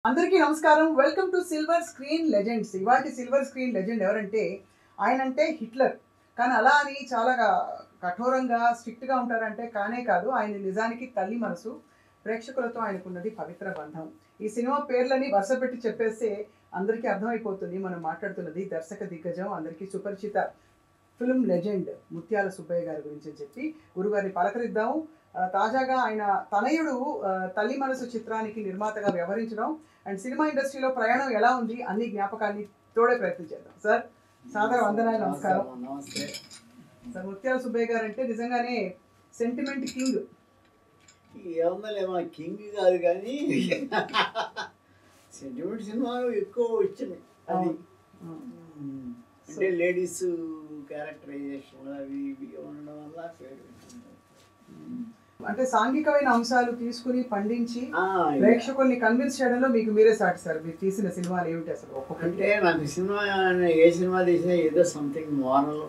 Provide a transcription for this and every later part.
అందరికీ నమస్కారం. Welcome to silver screen legends. ఇవాటి సిల్వర్ స్క్రీన్ లెజెండ్ ఎవరంటే ఆయనంటే హిట్లర్. కానీ అలా అని చాలా కఠోరంగా స్ట్రిక్ట్గా ఉంటారంటే కానే కాదు. ఆయన నిజానికి తల్లి మనసు. ప్రేక్షకులతో ఆయనకున్నది పవిత్ర బంధం. ఈ సినిమా పేర్లని వరుస పెట్టి చెప్పేస్తే అందరికీ అర్థమైపోతుంది మనం మాట్లాడుతున్నది దర్శక దిగ్గజం, అందరికీ సుపరిచిత ఫిల్మ్ లెజెండ్ ముత్యాల సుబ్బయ్య గారి గురించి అని చెప్పి గురుగారిని పలకరిద్దాము. తాజాగా ఆయన తనయుడు తల్లి మనసు చిత్రానికి నిర్మాతగా వ్యవహరించడం అండ్ సినిమా ఇండస్ట్రీలో ప్రయాణం ఎలా ఉంది అన్ని జ్ఞాపకాన్ని తోడే ప్రయత్నం చేద్దాం. సార్ సాదర వందనాలు, నమస్కారం. నమస్తే సార్, ముత్యాల సుబ్బయ్య గారు అంటే నిజంగానే సెంటిమెంట్ కింగ్. ఏమన్నా కింగ్ కాదు కానీ సెంటిమెంట్ సినిమాలు ఎక్కువ వచ్చినాయి. అది అంటే లేడీస్ క్యారెక్టరైజేషన్ అవి ఇవి ఉండడం వల్ల పేరు వచ్చింది. అంటే సాంఘికమైన అంశాలు తీసుకుని పండించి ప్రేక్షకుల్ని కన్విన్స్ చేయడంలో మీకు మీరే సాటి సార్. మీరు తీసిన సినిమాలు ఏమిటి అసలు? అంటే నాకు సినిమా ఏ సినిమా తీసినా ఏదో సంథింగ్ మోరల్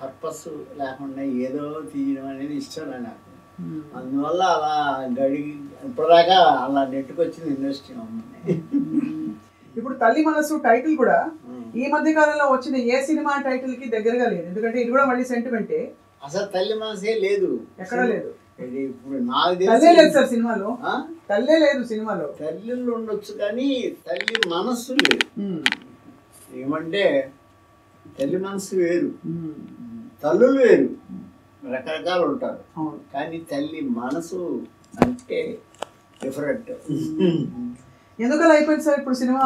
పర్పస్ లేకుండా ఏదో తీయడం అనేది ఇష్టం నాకు. అందువల్ల అలా ఇప్పటిదాకా అలా నెట్టుకొచ్చింది ఇండస్ట్రీ. ఇప్పుడు తల్లి మనసు టైటిల్ కూడా ఈ మధ్య కాలంలో వచ్చిన ఏ సినిమా టైటిల్ కి దగ్గరగా లేదు. ఎందుకంటే ఇది కూడా మళ్ళీ సెంటిమెంటే. అసలు తల్లి మనసే లేదు, ఎక్కడ లేదు. ఇప్పుడు నాకు తల్లే లేదు సార్ సినిమాలో. తల్లే లేదు సినిమాలో. తల్లిళ్ళు ఉండొచ్చు కానీ తల్లి మనస్సు లేదు. ఏమంటే తల్లి మనసు వేరు, తల్లులు వేరు, రకరకాలు ఉంటారు. కానీ తల్లి మనసు అంటే డిఫరెంట్. ఎందుకలా అయిపోయింది సార్ ఇప్పుడు సినిమా?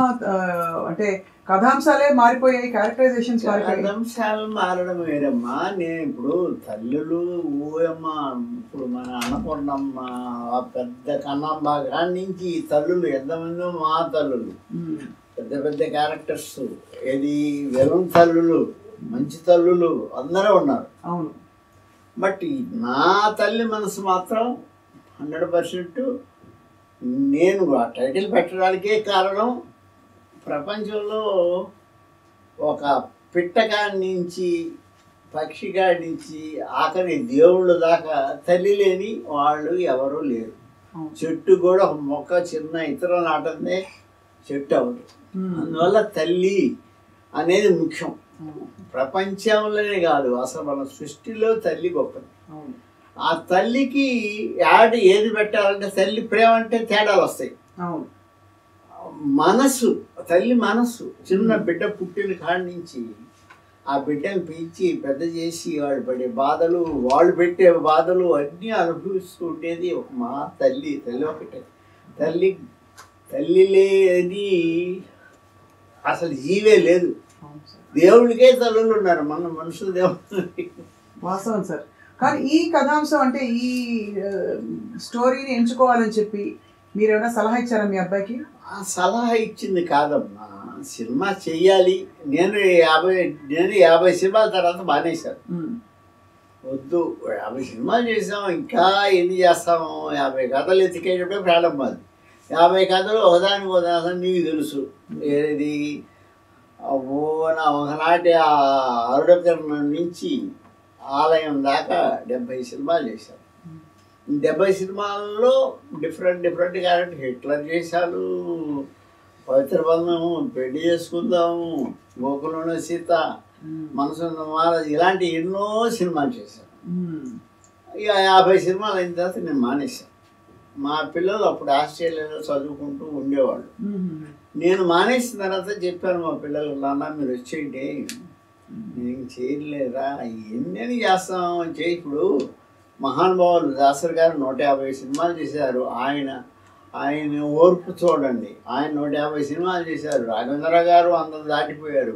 అంటే కథాంశాలే మారిపోయాయి, క్యారెక్టరైజేషన్స్ మారిపోయాయి. కథాంశాలు మారడం వేరమ్మా. నేను ఇప్పుడు తల్లులు ఊయమ్మ, ఇప్పుడు మన అన్నపూర్ణమ్మ, ఆ పెద్ద కన్నమ్మ కాడి నుంచి తల్లులు ఎంతమంది మా తల్లులు, పెద్ద పెద్ద క్యారెక్టర్స్, ఏది వెలం తల్లులు, మంచి తల్లులు అందరూ ఉన్నారు. అవును. బట్ నా తల్లి మనసు మాత్రం 100%. నేను ఆ టైటిల్ పెట్టడానికే కారణం ప్రపంచంలో ఒక పిట్టకాడి నుంచి పక్షికాడి నుంచి ఆఖరి దేవుళ్ళ దాకా తల్లి లేని వాళ్ళు ఎవరూ లేరు. చెట్టు కూడా ఒక మొక్క చిన్న ఇతరం నాటందే చెట్టు అవ్వదు. అందువల్ల తల్లి అనేది ముఖ్యం. ప్రపంచంలోనే కాదు, అసలు మన సృష్టిలో తల్లి గొప్పది. ఆ తల్లికి యాడ్ ఏది పెట్టాలంటే తల్లి ప్రేమ అంటే తేడాలు వస్తాయి. మనసు, తల్లి మనసు, చిన్న బిడ్డ పుట్టిన కాడి నుంచి ఆ బిడ్డను పెంచి పెద్ద చేసి వాడు పడే బాధలు, వాళ్ళు పెట్టే బాధలు అన్నీ అనుభవిస్తూ ఉండేది ఒక మా తల్లి. తల్లి ఒకటే. తల్లి లేని అసలు జీవే లేదు. దేవుడికే తల్లులు ఉన్నారు, మన మనుషులు దేవుడు. వాస్తవం సార్. కానీ ఈ కథాంశం అంటే ఈ స్టోరీని ఎంచుకోవాలని చెప్పి మీరు ఏమైనా సలహా ఇచ్చారా మీ అబ్బాయికి? ఆ సలహా ఇచ్చింది కాదమ్మా, సినిమా చెయ్యాలి. నేను 50 సినిమాల తర్వాత మానేశాను. వద్దు, 50 సినిమాలు చేసాం, ఇంకా ఎన్ని చేస్తాము? 50 కథలు ఎత్తికేటప్పుడే ప్రారంభం. 50 కథలు ఒకదానికి ఒకదాని నీకు తెలుసు. ఏది ఒకనాటి ఆరుడకరణ నుంచి ఆలయం దాకా 70 సినిమాలు చేశారు. 70 సినిమాల్లో డిఫరెంట్ క్యారెక్టర్. హిట్లర్ చేశారు, పవిత్ర బంధము, పెళ్లి చేసుకుందాము, గోకులంలో సీత, మనసున్న మహారాజ్, ఇలాంటి ఎన్నో సినిమాలు చేశాను. ఇక 50 సినిమాలు అయిన తర్వాత నేను మానేశాను. మా పిల్లలు అప్పుడు ఆస్ట్రేలియాలో చదువుకుంటూ ఉండేవాళ్ళు. నేను మానేసిన తర్వాత చెప్పాను మా పిల్లలు, నాన్న మీరు వచ్చేయండి, నేను చేయలేదా, ఎన్ని చేస్తాం చేయి. ఇప్పుడు మహానుభావులు దాసరి గారు 150 సినిమాలు చేశారు. ఆయన ఓర్పు చూడండి. ఆయన 150 సినిమాలు చేశారు. రాఘవేంద్రరావు గారు 100 దాటిపోయారు.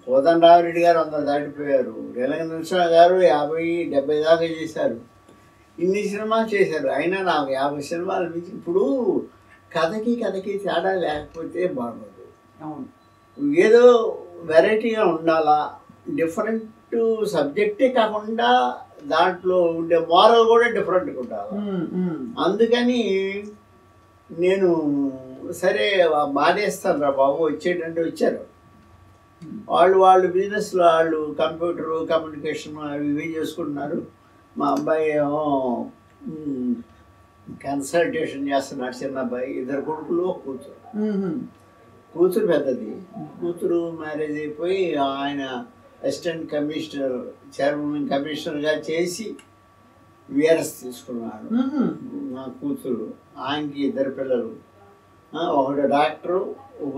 కోదండరామిరెడ్డి గారు 100 దాటిపోయారు. రేలంగ గారు 50-70 దాకా చేశారు. ఇన్ని సినిమాలు చేశారు. అయినా నాకు 50 సినిమాలు మించి. ఇప్పుడు కథకి తేడా లేకపోతే బాగోదు. ఏదో వెరైటీగా ఉండాలా, డిఫరెంట్ సబ్జెక్టే కాకుండా దాంట్లో ఉండే మోరల్ కూడా డిఫరెంట్గా ఉండాలి. అందుకని నేను సరే బాధేస్తాను రా బాబు, వచ్చేటంటే వచ్చారు. వాళ్ళు బిజినెస్లో వాళ్ళు కంప్యూటర్ కమ్యూనికేషన్ అవి ఇవి చేసుకుంటున్నారు. మా అబ్బాయి ఏమో కన్సల్టేషన్ చేస్తున్నాడు చిన్న అబ్బాయి. 2 కొడుకులు, 1 కూతురు. కూతురు పెద్దది. కూతురు మ్యారేజ్ అయిపోయి ఆయన అసిస్టెంట్ కమిషనర్, చైర్మన్ కమిషనర్గా చేసి విఆర్ఎస్ తీసుకున్నాడు. మా కూతురు, ఆయనకి 2 పిల్లలు. ఒకడు డాక్టరు,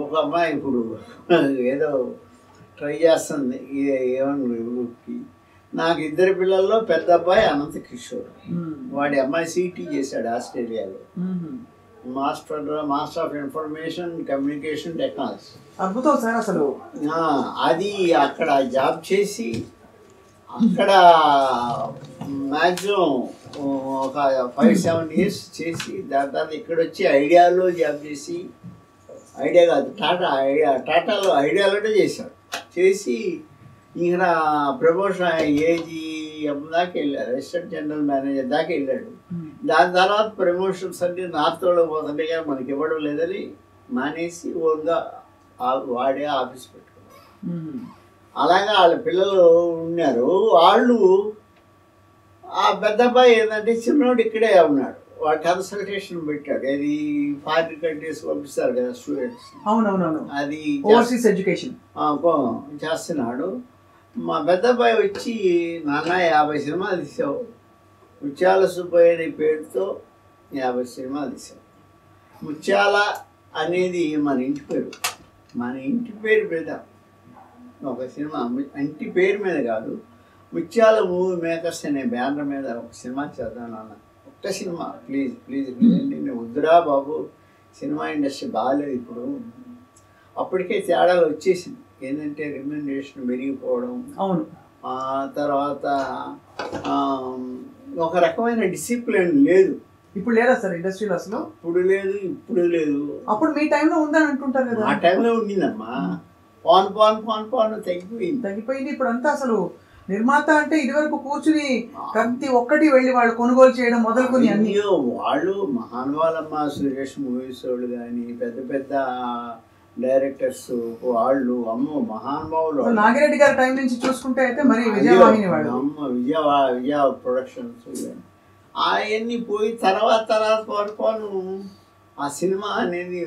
ఒక అమ్మాయి ఇప్పుడు ఏదో ట్రై చేస్తుంది ఏమన్నా గ్రూప్కి. నాకు 2 పిల్లల్లో పెద్ద అబ్బాయి అనంత కిషోర్. వాడి అమ్మాయి సిటీ చేశాడు ఆస్ట్రేలియాలో, master of information communication technology. అద్భుతం సార్ అసలు. అది అక్కడ జాబ్ చేసి అక్కడ మ్యాక్సిమం ఒక 5-7 years చేసి దాని తర్వాత ఇక్కడ వచ్చి ఐడియాలో జాబ్ చేసి, ఐడియా కాదు టాటాలో ఐడియాలోనే చేశాడు. చేసి ఇక్కడ ప్రమోషన్ ఏజీఎం దాకా వెళ్ళాడు, అసిస్టెంట్ జనరల్ మేనేజర్ దాకా వెళ్ళాడు. దాని తర్వాత ప్రమోషన్స్ అన్ని నార్త్లో పోతుంటే కానీ మనకి ఇవ్వడం లేదని మానేసి ఓన్గా వాడే ఆఫీస్ పెట్టుకున్నాడు. అలాగా వాళ్ళ పిల్లలు ఉన్నారు. వాళ్ళు ఆ పెద్ద అబ్బాయి ఏంటంటే చిన్నోడు ఇక్కడే ఉన్నాడు. వాడు కన్సల్టేషన్ పెట్టాడు. అది ఫారిన్ కంట్రీస్ పంపిస్తారు కదా స్టూడెంట్స్. అవునవునవును, అది ఓవర్సీస్ ఎడ్యుకేషన్ చేస్తున్నాడు. మా పెద్ద అబ్బాయి వచ్చి, నాన్న 50 సినిమాలు తీసావు, ముత్యాల సుబ్బయ్య అనే పేరుతో 50 సినిమాలు తీసావు. ముత్యాల అనేది మన ఇంటి పేరు. మన ఇంటి పేరు మీద ఒక సినిమా, ఇంటి పేరు మీద కాదు, ముత్యాల మూవీ మేకర్స్ అనే బ్యానర్ మీద ఒక సినిమా చేద్దాం నాన్న, ఒక్క సినిమా ప్లీజ్ ప్లీజ్ ప్లీజ్. నేను వద్దురా బాబు, సినిమా ఇండస్ట్రీ బాగాలేదు ఇప్పుడు. అప్పటికే తేడాలు వచ్చేసింది. ఏంటంటే రెమ్యునరేషన్ పెరిగిపోవడం, అవును, తర్వాత ఒక రకమైన డిసిప్లిన్ లేదు. ఇప్పుడు లేదా సార్ ఇండస్ట్రీలో అసలు? అప్పుడు లేదు, ఇప్పుడు లేదు. అప్పుడు మీ టైంలో ఉందని అంటుంటారు కదా? ఆ టైంలో ఉండిందమ్మా. పాన్ తగ్గిపోయింది. ఇప్పుడు అంతా అసలు నిర్మాత అంటే ఇదివరకు కూర్చుని ప్రతి ఒక్కటి వెళ్ళి వాళ్ళు కొనుగోలు చేయడం మొదలుకొని అన్ని. వాళ్ళు మహానుభావులమ్మ, సురేష్ మూవీస్ వాళ్ళు కానీ పెద్ద పెద్ద డైరెక్టర్స్ వాళ్ళు, అమ్మో మహానుభావులు. నాగిరెడ్డి గారి టైం నుంచి చూసుకుంటే అయితే మరి విజయవాహిని వాళ్ళు, అమ్మ విజయ ప్రొడక్షన్స్ అవన్నీ పోయి తర్వాత పోను ఆ సినిమా అనేది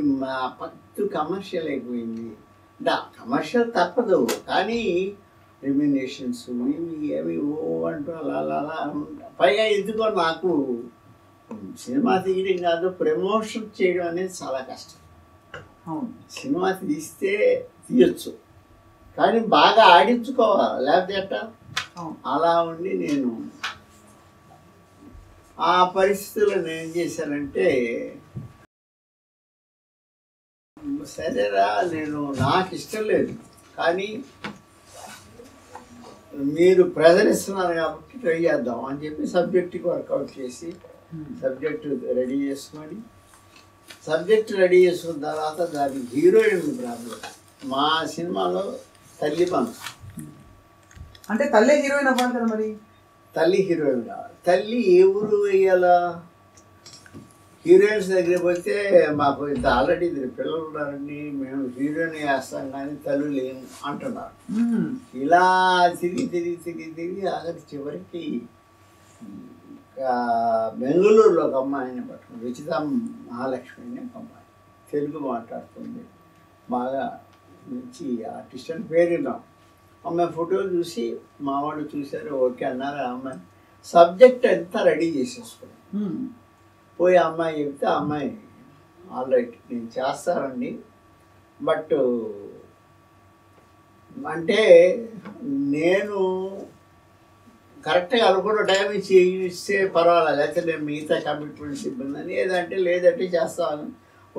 పత్తు కమర్షియల్ అయిపోయింది. కమర్షియల్ తప్పదు, కానీ రెమ్యునరేషన్స్ ఇవి అవి అంటూ అలా పైగా ఎందుకో నాకు సినిమా తీయడం కాదు, ప్రమోషన్ చేయడం అనేది చాలా కష్టం. సినిమా తీస్తే తీయచ్చు, కానీ బాగా ఆడించుకోవాలి, లేకపోతే అట్ట. అలా ఉండి నేను ఆ పరిస్థితుల్లో నేను ఏం చేశానంటే, సరేరా నేను నాకు ఇష్టం లేదు కానీ మీరు ప్రెజర్ ఇస్తున్నారు కాబట్టి ట్రై చేద్దాం అని చెప్పి సబ్జెక్ట్కి వర్కౌట్ చేసి సబ్జెక్టు రెడీ చేసుకొని, సబ్జెక్ట్ రెడీ చేసుకున్న తర్వాత దాని హీరోయిన్ ప్రాబ్లం. మా సినిమాలో తల్లి మనసు అంటే తల్లి హీరోయిన్ అవ్వాలి కదా, మరి తల్లి హీరోయిన్ కావాలి. తల్లి ఏ ఊరు వేయాలా? హీరోయిన్స్ దగ్గరికి పోతే మాకు ఇంత ఆల్రెడీ 2 పిల్లలు ఉన్నారండి, మేము హీరోయిన్ వేస్తాం కానీ తల్లి లేము అంటున్నారు. ఇలా తిరిగి ఆఖరి చివరికి బెంగళూరులో ఒక అమ్మాయిని పట్టుకుని, రుచిత మహాలక్ష్మి అనే ఒక అమ్మాయి, తెలుగు మాట్లాడుతుంది, బాగా మంచి ఆర్టిస్ట్ అని పేరున్నాం. అమ్మాయి ఫోటోలు చూసి మా వాళ్ళు చూశారు, ఓకే అన్నారు. ఆ అమ్మాయి సబ్జెక్ట్ అంతా రెడీ చేసేసుకున్నాం. పోయి అమ్మాయి చెప్తే ఆ అమ్మాయి ఆల్ రైట్ నేను చేస్తానండి, బట్ అంటే నేను కరెక్ట్గా అనుకున్న టైం ఇస్తే పర్వాలేదు, లేకపోతే నేను మిగతా కమిట్మెంట్స్ ఇబ్బంది అని, లేదంటే చేస్తామని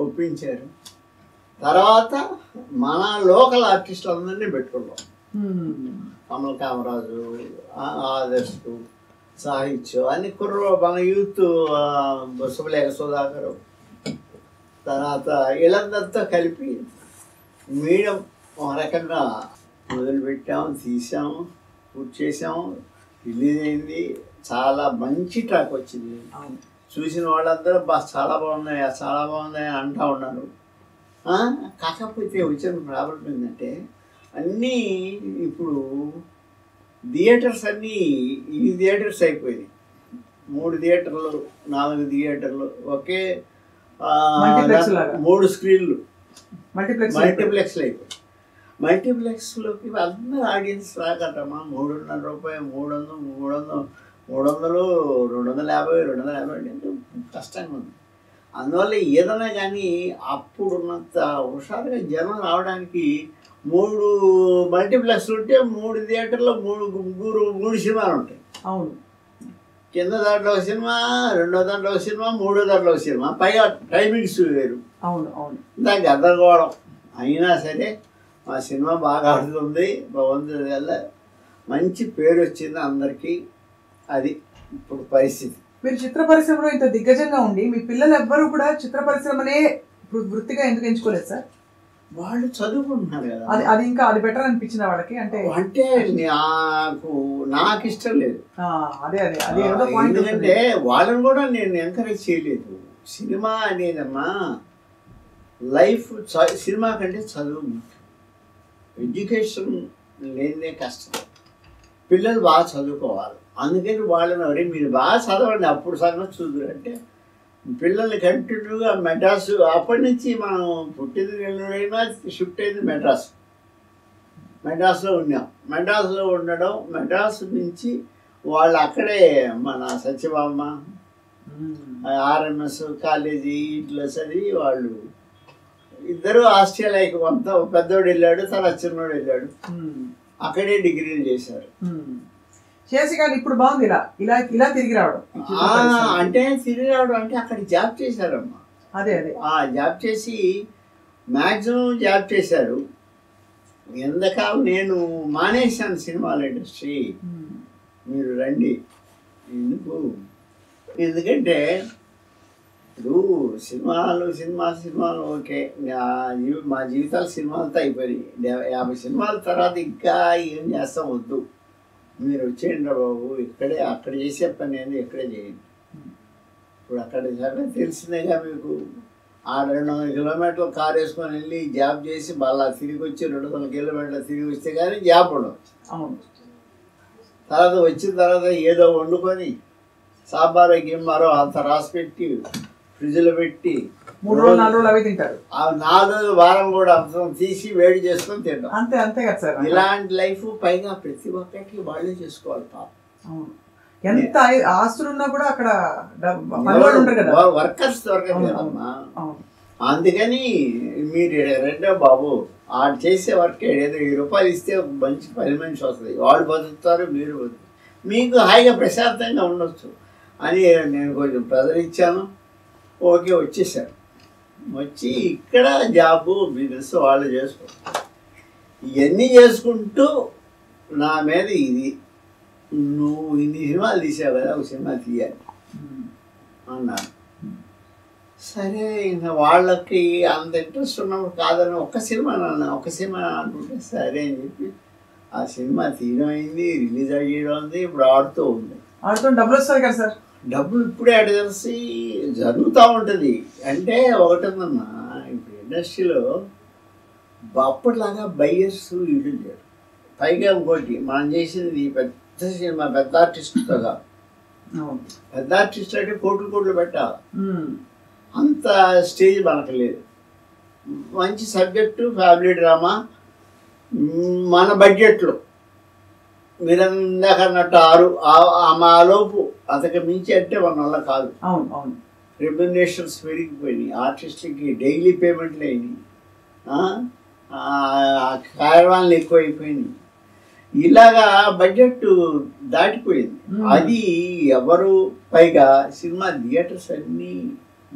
ఒప్పించారు. తర్వాత మన లోకల్ ఆర్టిస్టులు అందరినీ పెట్టుకున్నాం. కమల్ కామరాజు, ఆదర్శ్, సాహిత్యం అన్ని కుర్ర మన యూత్, శుభలేఖ సుధాకర్, తర్వాత వీళ్ళందరితో కలిపి మీడియం ఒక రకంగా మొదలుపెట్టాము, తీసాము, పూర్తి చేసాము, రిలీజ్ అయింది. చాలా మంచి ట్రాక్ వచ్చింది. చూసిన వాళ్ళందరూ చాలా బాగున్నాయి అని అంటూ ఉన్నారు. కాకపోతే వచ్చిన ప్రాబ్లం ఏంటంటే, అన్నీ ఇప్పుడు థియేటర్స్ అన్నీ ఈ థియేటర్స్ అయిపోయినాయి. 3 థియేటర్లు 4 థియేటర్లు ఒకే మల్టీప్లెక్స్ లాగా 3 స్క్రీన్లు మల్టీప్లెక్స్ అయిపోయి మల్టీప్లెక్స్లోకి అందరూ ఆడియన్స్ రాకటమ్మా 3.5 రూపాయలు 300 250 అంటే కష్టంగా ఉంది. అందువల్ల ఏదైనా కానీ అప్పుడున్నంత హుషారుగా జనం రావడానికి 3 మల్టీప్లెక్స్లు ఉంటే 3 థియేటర్లో 3 సినిమాలు ఉంటాయి. అవును, కింద దాంట్లో ఒక సినిమా, రెండో దాంట్లో ఒక సినిమా, మూడో దాంట్లో ఒక సినిమా, పైగా టైమింగ్స్ వేరు. అవును అవును దానికి గందరగోళం. అయినా సరే మా సినిమా బాగా ఆడుతుంది, భగవంతుడి వల్ల మంచి పేరు వచ్చింది అందరికీ. అది ఇప్పుడు పరిస్థితి. మీరు చిత్ర పరిశ్రమలో ఇంత దిగ్గజంగా ఉండి మీ పిల్లలు ఎవ్వరూ కూడా చిత్ర పరిశ్రమనే వృత్తిగా ఎందుకు ఎంచుకోలేదు సార్? వాళ్ళు చదువుకుంటున్నారు కదా, అది ఇంకా అది బెటర్ అనిపించిన వాళ్ళకి. అంటే నాకు ఇష్టం లేదు. అదే అదే అదే ఏదో పాయింట్. ఎందుకంటే వాళ్ళని కూడా నేను ఎంకరేజ్ చేయలేదు. సినిమా అనేదమ్మా లైఫ్, సినిమా కంటే చదువు ముఖ్యం. ఎడ్యుకేషన్ లేనిదే కష్టం. పిల్లలు బాగా చదువుకోవాలి. అందుకని వాళ్ళని మీరు బాగా చదవండి అప్పుడు సంగతి చూద్దరు అంటే పిల్లల్ని కంటిన్యూగా మెడ్రాస్, అప్పటి నుంచి మనం పుట్టింది నెల్లూరైనా షిఫ్ట్ అయింది మెడ్రాస్లో ఉన్నాం. మెడ్రాస్లో ఉండడం, మెడ్రాస్ నుంచి వాళ్ళు అక్కడే మన సత్యభామ ఆర్ఎంఎస్ కాలేజీ ఇట్లా చదివి వాళ్ళు ఇద్దరు ఆస్ట్రేలియాకి కొంత పెద్దోడు వెళ్ళాడు, తన చిన్నోడు వెళ్ళాడు, అక్కడే డిగ్రీలు చేశారు. చేసి కానీ ఇప్పుడు బాగుంది ఇలా ఇలా ఇలా తిరిగి రావడం. అంటే తిరిగి రావడం అంటే అక్కడ జాబ్ చేశారమ్మా. అదే అదే జాబ్ చేసి మ్యాక్సిమం జాబ్ చేశారు. ఎంతకాలం నేను మానేశాను సినిమాల ఇండస్ట్రీ. మీరు రండి. ఎందుకంటే ఇప్పుడు సినిమాలు ఓకే, మా జీవితాలు సినిమాలతో అయిపోయినాయి. 50 సినిమాల తర్వాత ఇంకా ఏం చేస్తాం వద్దు, మీరు వచ్చేయండి బాబు, అక్కడ చేసే పని ఏంది ఇక్కడే చేయండి. ఇప్పుడు అక్కడ తెలిసిందేగా మీకు. 200 కిలోమీటర్లు కారు వేసుకొని వెళ్ళి జాబ్ చేసి మళ్ళీ తిరిగి వచ్చి 200 కిలోమీటర్లు తిరిగి వస్తే కానీ జాబ్ ఉండవు. తర్వాత వచ్చిన తర్వాత ఏదో వండుకొని సాంబారు గిమ్మారో అంత రాసి పెట్టి ఫ్రిడ్జ్లో పెట్టి 3 రోజులు 4 రోజులు అవి తింటారు. 4 రోజులు వారం కూడా అంతం తీసి వేడి చేసుకొని తింటాం. అంతే అంతే కదా సార్. ఇలాంటి లైఫ్ పైగా ప్రతి ఒక్కరికి వాళ్ళే చేసుకోవాలి పాపం. అవును, ఎంత ఆస్తులున్నా కూడా అక్కడ వర్కర్స్ దొరకదు కదమ్మా. అందుకని మీరు రెండో బాబు ఆడు చేసే వర్క్ ఏదో 10 రూపాయలు ఇస్తే మంచి పని మనిషి వస్తుంది, వాళ్ళు బతుకుతారు, మీరు బతుకుతారు, మీకు హాయిగా ప్రశాంతంగా ఉండొచ్చు అని నేను కొంచెం ప్రెజర్ ఇచ్చాను. ఓకే, వచ్చేసారు. వచ్చి ఇక్కడ జాబు బిజినెస్ వాళ్ళు చేసుకుంటారు. ఇవన్నీ చేసుకుంటూ నా మీద ఇది నువ్వు ఇన్ని సినిమాలు తీసావు కదా, ఒక సినిమా తీయాలి అన్నారు. సరే, ఇంకా వాళ్ళకి అంత ఇంట్రెస్ట్ ఉన్నప్పుడు కాదని ఒక సినిమా అంటుంటే సరే అని చెప్పి ఆ సినిమా తీయడం అయింది, రిలీజ్ అయ్యడం ఉంది, ఇప్పుడు ఆడుతూ ఉంది. డబ్బులు వస్తాయి కదా సార్. డబ్బులు ఇప్పుడే అటు తెలిసి జరుగుతూ ఉంటుంది. అంటే ఒకటిందమ్మా, ఇప్పుడు ఇండస్ట్రీలో అప్పటిలాగా బయ్యర్స్ ఇల్లు లేరు. పైగా ఇంకోటి మనం చేసింది పెద్ద సినిమా, పెద్ద ఆర్టిస్ట్తో కాదు. పెద్ద ఆర్టిస్ట్ అంటే కోట్లు పెట్టాలి, అంత స్టేజ్ మనకు లేదు. మంచి సబ్జెక్టు, ఫ్యామిలీ డ్రామా, మన బడ్జెట్లో మీరు ఇందాక అన్నట్టు 6 ఆలోపు అంతకు మించి అంటే మన వల్ల కాదు. రెమ్యునరేషన్స్ పెరిగిపోయినాయి, ఆర్టిస్ట్కి డైలీ పేమెంట్లు అయినాయి, కార్యక్రమాలు ఎక్కువైపోయినాయి. ఇలాగా బడ్జెట్ దాటిపోయింది. అది ఎవరు పైగా సినిమా థియేటర్స్ అన్నీ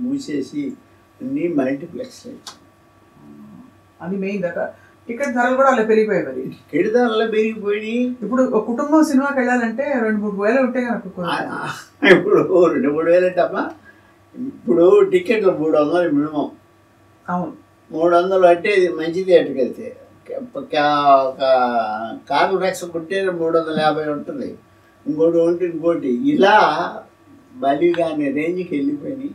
మూసేసి అన్నీ మల్టీప్లెక్స్ అది మెయిన్ దగ్గర. టికెట్ ధరలు కూడా అలా పెరిగిపోయాయి. మరి టికెట్ ధరలు పెరిగిపోయి ఇప్పుడు ఒక కుటుంబం సినిమాకి వెళ్ళాలంటే 2-3 వేలు ఉంటే కనుక ఇప్పుడు 2-3 వేలు అంటమ్మా. ఇప్పుడు టికెట్లు 300 మినిమం. అవును, 300 అంటే ఇది మంచి థియేటర్కి వెళ్తే. కాంప్లెక్స్ ఉంటే 350 ఉంటుంది, ఇంకోటి ఇలా బలిగా అనే రేంజ్కి వెళ్ళిపోయి.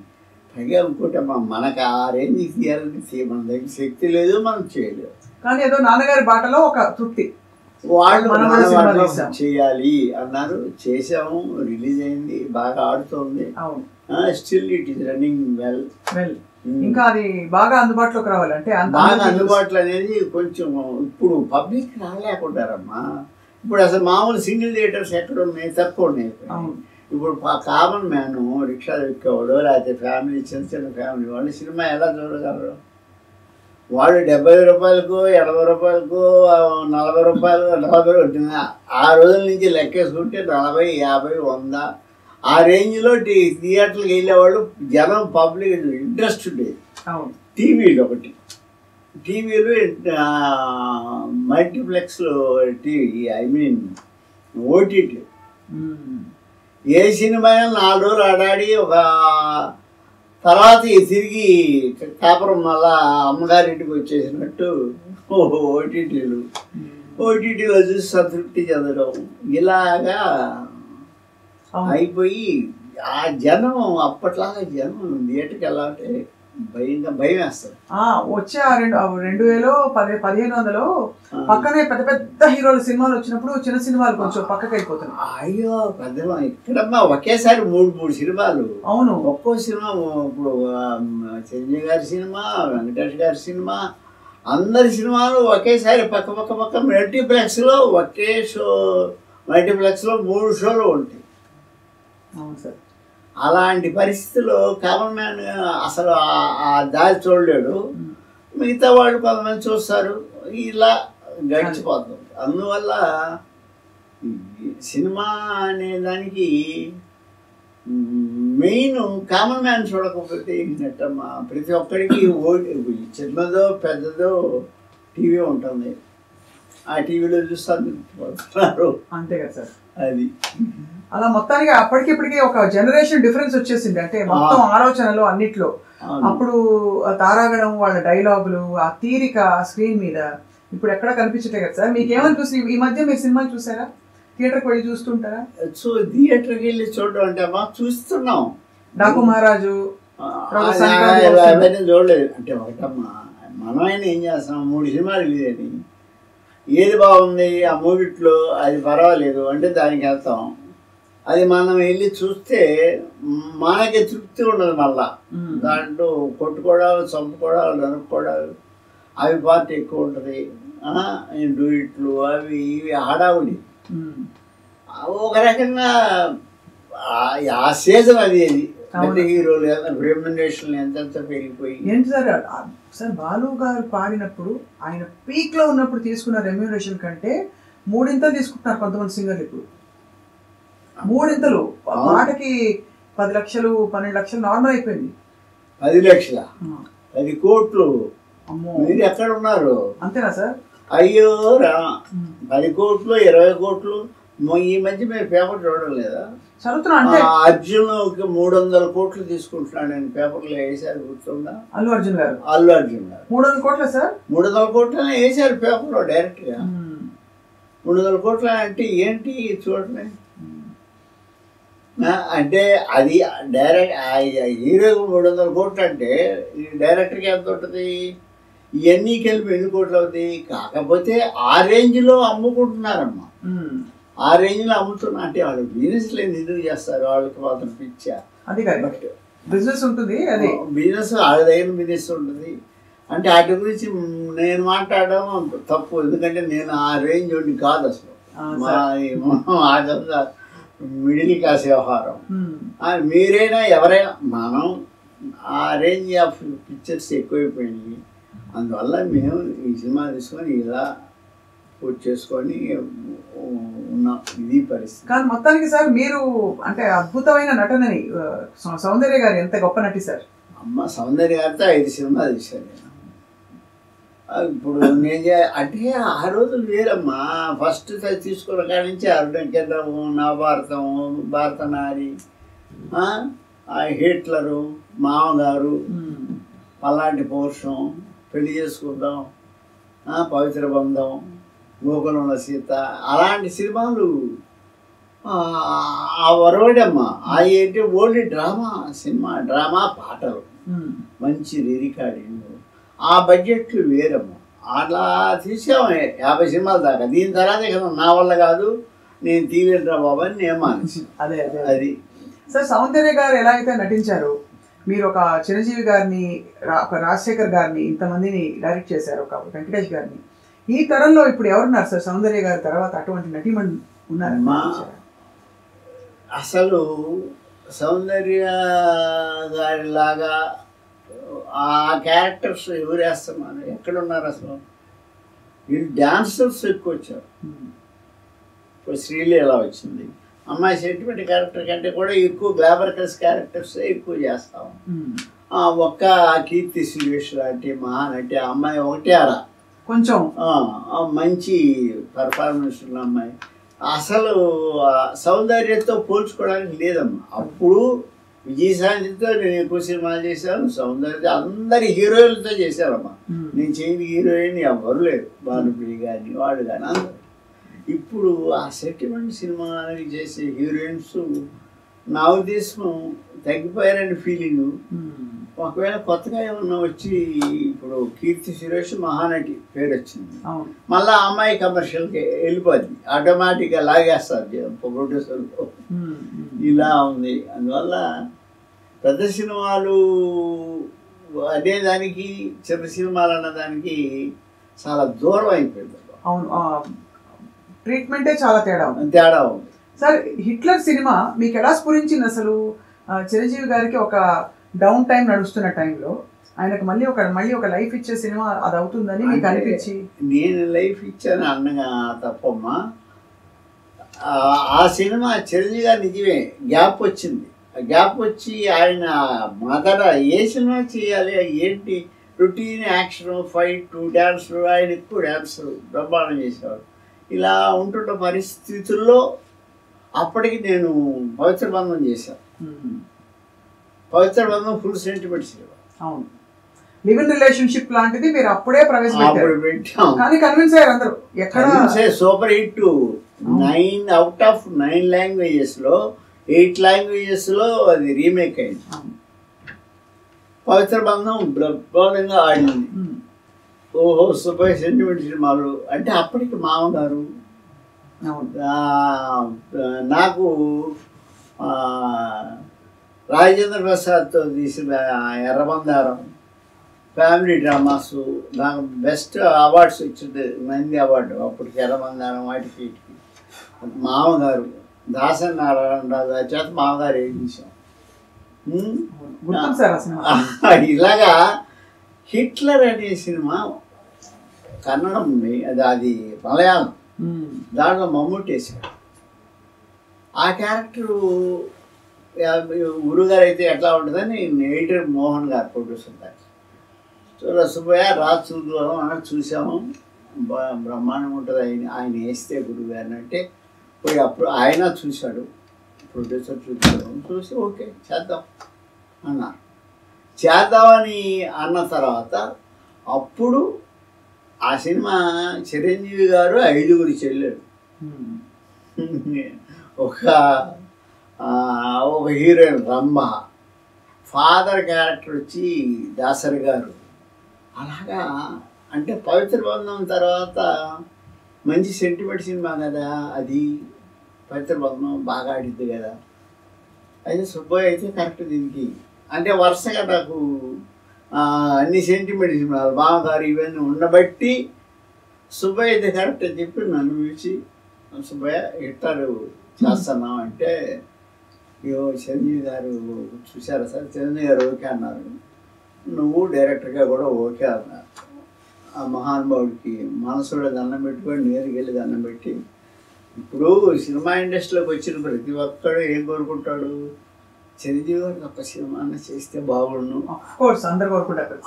పైగా ఇంకోటి అమ్మా, మనకు ఆ రేంజ్కి తీయాలని మన దగ్గర శక్తి లేదు, మనం చేయలేదు. కానీ ఏదో నాన్నగారి బాటలో ఒక తృప్తి. వాళ్ళు మనం కూడా సినిమా తీసాం. చేయాలి అన్నారు, చేసాము, రిలీజ్ అయింది, బాగా ఆడుతోంది. అవును, still it is running well. ఇంకా అది బాగా అందుబాటులోకి రావాలి అంటే బాగా అందుబాటులో అనేది కొంచెం ఇప్పుడు పబ్లిక్ రాలేకుంటారమ్మా. ఇప్పుడు అసలు మామూలు సింగిల్ థియేటర్స్ ఎక్కడ ఉన్నాయి, తక్కువ ఉన్నాయి. ఇప్పుడు కామన్ మ్యాన్ రిక్షా ఎక్కేవాడు లేకపోతే ఫ్యామిలీ చిన్న చిన్న ఫ్యామిలీ వాళ్ళు సినిమా ఎలా చూడగలరు? వాళ్ళు 70 రూపాయలకు 80 రూపాయలకు 40 రూపాయలు 40 ఉంటుంది. ఆ రోజుల నుంచి లెక్కేసుకుంటే 40, 50, 100 ఆ రేంజ్లో థియేటర్కి వెళ్ళేవాళ్ళు జనం, పబ్లిక్ ఇంట్రెస్ట్ ఉండేది. టీవీలు ఒకటి, టీవీలు మల్టీప్లెక్స్లో టీవీ, ఐ మీన్ ఓటీటీ. ఏ సినిమా 4 రోజులు ఆడాడి ఒక తర్వాత తిరిగి కాపురం మళ్ళా అమ్మగారింటికి వచ్చేసినట్టు ఓటీటీలో చూసి సంతృప్తి చెందడం ఇలాగా అయిపోయి ఆ జనం అప్పట్లాగా జనం థియేటర్కి వెళ్ళాలంటే భయం వేస్తారు. వచ్చే 2015 పక్కనే పెద్ద పెద్ద హీరోల సినిమాలు వచ్చినప్పుడు చిన్న సినిమాలు కొంచెం పక్కకి వెళ్ళిపోతున్నాయి. అయ్యో పెద్ద ఇక్కడమ్మా ఒకేసారి 3 సినిమాలు. అవును, ఒక్కో సినిమా. ఇప్పుడు చిరంజీవి గారి సినిమా, వెంకటేష్ గారి సినిమా, అందరి సినిమాలు ఒకేసారి పక్క మల్టీప్లెక్స్లో ఒకే షో, మల్టీప్లెక్స్లో 3 షోలు ఉంటాయి. అవును సార్. అలాంటి పరిస్థితుల్లో కామన్ మ్యాన్ అసలు ఆ దారి చూడలేడు. మిగతా వాళ్ళు కొంతమంది చూస్తారు, ఇలా గడిచిపోతుంది. అందువల్ల సినిమా అనే దానికి మెయిన్ కామన్ మ్యాన్ చూడకపోతే ఏంటమ్మా, ప్రతి ఒక్కరికి చిన్నదో పెద్దదో టీవీ ఉంటుంది. ఆ టీవీలో చూస్తారు, అంతే కదా సార్. అది అలా మొత్తానికి అప్పటికిప్పటికి ఒక జనరేషన్ డిఫరెన్స్ వచ్చేసింది. అంటే మొత్తం ఆలోచనలు అన్నిట్లో. అప్పుడు తారాగణం వాళ్ళ డైలాగులు, ఆ తీరిక స్క్రీన్ మీద ఇప్పుడు ఎక్కడ కనిపించట్లే కదా సార్. మీకు ఏమనిపిస్తుంది? ఈ మధ్య మీరు సినిమాలు చూసారా? థియేటర్కి వెళ్ళి చూస్తుంటారా? సో థియేటర్కి వెళ్ళి చూడడం అంటే అమ్మా చూస్తున్నాం. డాకు మహారాజు అవన్నీ చూడలేదు. అంటే ఒకటమ్మా, మనమైనా ఏం చేస్తున్నాం, 3 సినిమాలు రిలీజ్ అని ఏది బాగుంది ఆ మూడిట్లో అది పర్వాలేదు అంటే దానికి వెళ్తాం. అది మనం వెళ్ళి చూస్తే మనకి తృప్తి ఉండదు. మళ్ళా దాంట్లో కొట్టుకోవడాలు, చంపుకోవడాలు, నరుక్కోవడాలు అవి పార్టీ ఎక్కువ ఉంటుంది. డూయిట్లు అవి ఇవి హడావుడి. ఒక రకంగా ఆ సీజన్ అది అది హీరోలు రెమ్యునరేషన్ ఎంతెంత పెరిగిపోయి. ఏంటి సార్ సార్ బాలు గారు పాడినప్పుడు ఆయన పీక్ లో ఉన్నప్పుడు తీసుకున్న రెమ్యునరేషన్ కంటే 3 తీసుకుంటున్నారు కొంతమంది సింగర్లు. ఇప్పుడు 3 పాటకి 10 లక్షలు 12 లక్షలు నార్మల్ అయిపోయింది. 10 లక్షల 10 కోట్లు. మీరు ఎక్కడ ఉన్నారు? అంతేనా సార్? అయ్యో 10 కోట్లు 20 కోట్లు. ఈ మధ్య మీరు పేపర్ చూడడం లేదా? చదువుతున్నా. అంటే అర్జున్ 300 కోట్లు తీసుకుంటున్నాడు నేను పేపర్లో వేసారు, గుర్తుందా? అల్లు అర్జున్ గారు 300 కోట్ల సార్? 300 కోట్లనే వేసారు పేపర్లో డైరెక్ట్ గా. 300 కోట్ల అంటే ఏంటి చూడండి. అంటే అది డైరెక్ట్ హీరోకి 300 కోట్లు అంటే డైరెక్టర్కి ఎంత ఉంటుంది? ఇవన్నీ కలిపి ఎన్ని కోట్లు అవుతాయి? కాకపోతే ఆ రేంజ్లో అమ్ముకుంటున్నారమ్మా. ఆ రేంజ్లో అమ్ముతున్నా అంటే వాళ్ళు బిజినెస్ లేదు, ఎందుకు చేస్తారు? వాళ్ళకి మాత్రం పిచ్చా. అది బట్ బిజినెస్ ఉంటుంది, అది బిజినెస్ వాళ్ళదైన బిజినెస్ ఉంటుంది. అంటే వాటి గురించి నేను మాట్లాడడం తప్పు, ఎందుకంటే నేను ఆ రేంజ్ ఉండి కాదు అసలు. అదంతా మిడిల్ క్లాస్ వ్యవహారం. మీరైనా ఎవరైనా మనం ఆ రేంజ్ ఆఫ్ పిక్చర్స్ ఎక్కువైపోయినాయి. అందువల్ల మేము ఈ సినిమా తీసుకొని ఇలా పూర్తి చేసుకొని ఉన్నాం. ఇది పరిస్థితి. కానీ మొత్తానికి సార్ మీరు అంటే అద్భుతమైన నటనని, సౌందర్య గారు ఎంత గొప్ప నటి సార్. అమ్మ సౌందర్య గారితో 5 సినిమాలు తీశాను నేను. ఇప్పుడు నేను అంటే ఆ రోజులు వేరమ్మా. ఫస్ట్ తీసుకున్న కాడి నుంచి అరుణకేంద్రము, నవభారతము, భారతనారి, హిట్లరు, మామగారు, పల్లాంటి పౌరుషం, పెళ్లి చేసుకుందాం, పవిత్ర బంధం, గోకులంలో సీత, అలాంటి సినిమాలు ఆ వరవడమ్మా. అవి ఏంటి ఓన్లీ డ్రామా సినిమా, డ్రామా పాటలు, మంచి రికార్డింగ్. ఆ బడ్జెట్లు వేరమ్మా. అట్లా తీసాము 50 సినిమాల దాకా. దీని తర్వాత ఇక నా వల్ల కాదు, నేను తీయలేదురా బాబు అని నేను మానేసి. అదే అదే అది సార్. సౌందర్య గారు ఎలా అయితే నటించారు, మీరు ఒక చిరంజీవి గారిని, ఒక రాజశేఖర్ గారిని, ఇంతమందిని డైరెక్ట్ చేశారు, ఒక వెంకటేష్ గారిని. ఈ తరంలో ఇప్పుడు ఎవరున్నారు సార్ సౌందర్య గారి తర్వాత అటువంటి నటీమణి ఉన్నారమ్మా? అసలు సౌందర్య గారిలాగా ఆ క్యారెక్టర్స్ ఎవరు వేస్తున్నారు, ఎక్కడున్నారు అసలు? వీళ్ళు డాన్సర్స్ ఎక్కువ వచ్చారు. ఇప్పుడు శ్రీలీల వచ్చింది, అమ్మాయి సెంటిమెంట్ క్యారెక్టర్ కంటే కూడా ఎక్కువ గ్లామరస్ క్యారెక్టర్స్ ఎక్కువ చేస్తాము. ఒక్క కీర్తి సురేష్ లాంటి మహానటి అమ్మాయి ఒకటే అరా కొంచెం మంచి పర్ఫార్మెన్స్ ఉన్న అమ్మాయి. అసలు సౌందర్యతో పోల్చుకోవడానికి లేదమ్మా. అప్పుడు విజయశాంతితో నేను ఎక్కువ సినిమాలు చేశాను, సౌందర్యతో అందరి హీరోయిన్లతో చేశారమ్మా. నేను చేయని హీరోయిన్ ఎవరు లేరు, భానుప్రియ కానీ వాడు కానీ అందరు. ఇప్పుడు ఆ సెంటిమెంట్ సినిమాకి చేసే హీరోయిన్స్ నా ఉద్దేశం తగ్గిపోయారని ఫీలింగ్. ఒకవేళ కొత్తగా ఏమన్నా వచ్చి, ఇప్పుడు కీర్తి సురేష్ మహానటి పేరు వచ్చింది, మళ్ళీ ఆ అమ్మాయి కమర్షియల్కి వెళ్ళిపోద్ది, ఆటోమేటిక్గా లాగేస్తారు ప్రొడ్యూసర్లు. ఇలా ఉంది. అందువల్ల పెద్ద సినిమాలు అనేదానికి చిన్న సినిమాలు అన్నదానికి చాలా దూరం అయిపోయింది. అవును, ట్రీట్మెంటే చాలా తేడా ఉంది సార్. హిట్లర్ సినిమా మీకు ఎలా స్ఫురించింది అసలు? చిరంజీవి గారికి ఒక డౌన్ టైం నడుస్తున్న టైంలో ఆయనకు మళ్ళీ ఒక లైఫ్ ఇచ్చే సినిమా అది అవుతుందని మీకు అనిపించి? నేను లైఫ్ ఇచ్చాను అన్నగా తప్పమ్మా. ఆ సినిమా చిరంజీవి గారు నిజమే గ్యాప్ వచ్చింది. గ్యాప్ వచ్చి ఆయన మొదట ఏ సినిమా చేయాలి, ఏంటి రొటీన్ యాక్షన్, ఫైట్, డ్యాన్స్, ఆయన ఎక్కువ డ్యాన్స్ బ్రహ్మాండం చేసేవాడు. ఇలా ఉంటున్న పరిస్థితుల్లో అప్పటికి నేను పవిత్ర బంధం చేశాను. పవిత్ర బంధం ఫుల్ సెంటిమెంట్ సినిమా. అవును, లివ్ ఇన్ రిలేషన్షిప్ లాంటిది మీరు అప్పుడే ప్రవేశపెట్టాం. కానీ కన్విన్స్ అయ్యారు అందరూ. ఎక్కడ సూపర్ హిట్. 9 out of 9 లాంగ్వేజెస్లో 8 లాంగ్వేజెస్లో అది రీమేక్ అయింది. పవిత్ర బంధం బ్రహ్మాండంగా ఆడింది. ఓహో సూపర్ సెంటిమెంట్ సినిమాలు అంటే అప్పటికి మామగారు. నాకు రాజేంద్ర ప్రసాద్తో తీసిన ఎర్రబందారం, ఫ్యామిలీ డ్రామాస్ నాకు బెస్ట్ అవార్డ్స్ వచ్చింది, నంది అవార్డు. అప్పటికి ఎర్రబందారం వాటికి మామగారు దాసరి నారాయణరావు గారి చేత మామగారు వేయించాం. ఇలాగా హిట్లర్ అనే సినిమా కన్నడం ఉంది, అది మలయాళం. దాంట్లో మమ్ముట్టి వేసాడు. ఆ క్యారెక్టరు గురుగారు అయితే ఎట్లా ఉంటుందని ఎడిటర్ మోహన్ గారు ప్రొడ్యూసర్ గారు సుబ్బయ్య రాజు చూద్దాం అని చూసాము. బ్రహ్మాండం ఉంటుంది ఆయన వేస్తే గురుగారిని అంటే పోయి అప్పుడు ఆయన చూశాడు, ప్రొడ్యూసర్ చూసి ఓకే చేద్దాం అన్నారు. చేద్దామని అన్న తర్వాత అప్పుడు ఆ సినిమా చిరంజీవి గారు 5 చెల్లెడు, ఒక హీరోయిన్ రమ్మ, ఫాదర్ క్యారెక్టర్ వచ్చి దాసరి గారు. అలాగా అంటే పవిత్ర బంధం తర్వాత మంచి సెంటిమెంట్ సినిమా కదా అది. పవిత్ర బంధం బాగా ఆడిద్ది కదా. అయితే సుబ్బయ్య అయితే కరెక్ట్ దీనికి అంటే వరుసగా నాకు అన్ని సెంటిమెంట్ సినిమాలు బావగారు ఇవన్నీ ఉండబట్టి సుబ్బయ్య అయితే కరెక్ట్ అని చెప్పి నన్ను పిలిచి సుబ్బయ్య హిట్లర్ చేస్తున్నాం అంటే, ఇగో చిరంజీవి గారు చూశారా సార్, చిరంజీవి గారు ఓకే అన్నారు, నువ్వు డైరెక్టర్గా కూడా ఓకే అన్నారు. ఆ మహానుభావుడికి మనసులో దండం పెట్టుకొని నేరుగా వెళ్ళి దండం పెట్టి, ఇప్పుడు సినిమా ఇండస్ట్రీలోకి వచ్చిన ప్రతి ఒక్కడు ఏం కోరుకుంటాడు, చిరంజీవి గారికి ఒక సినిమా చేస్తే బాగుండు. అందరు కోరుకుంటారు.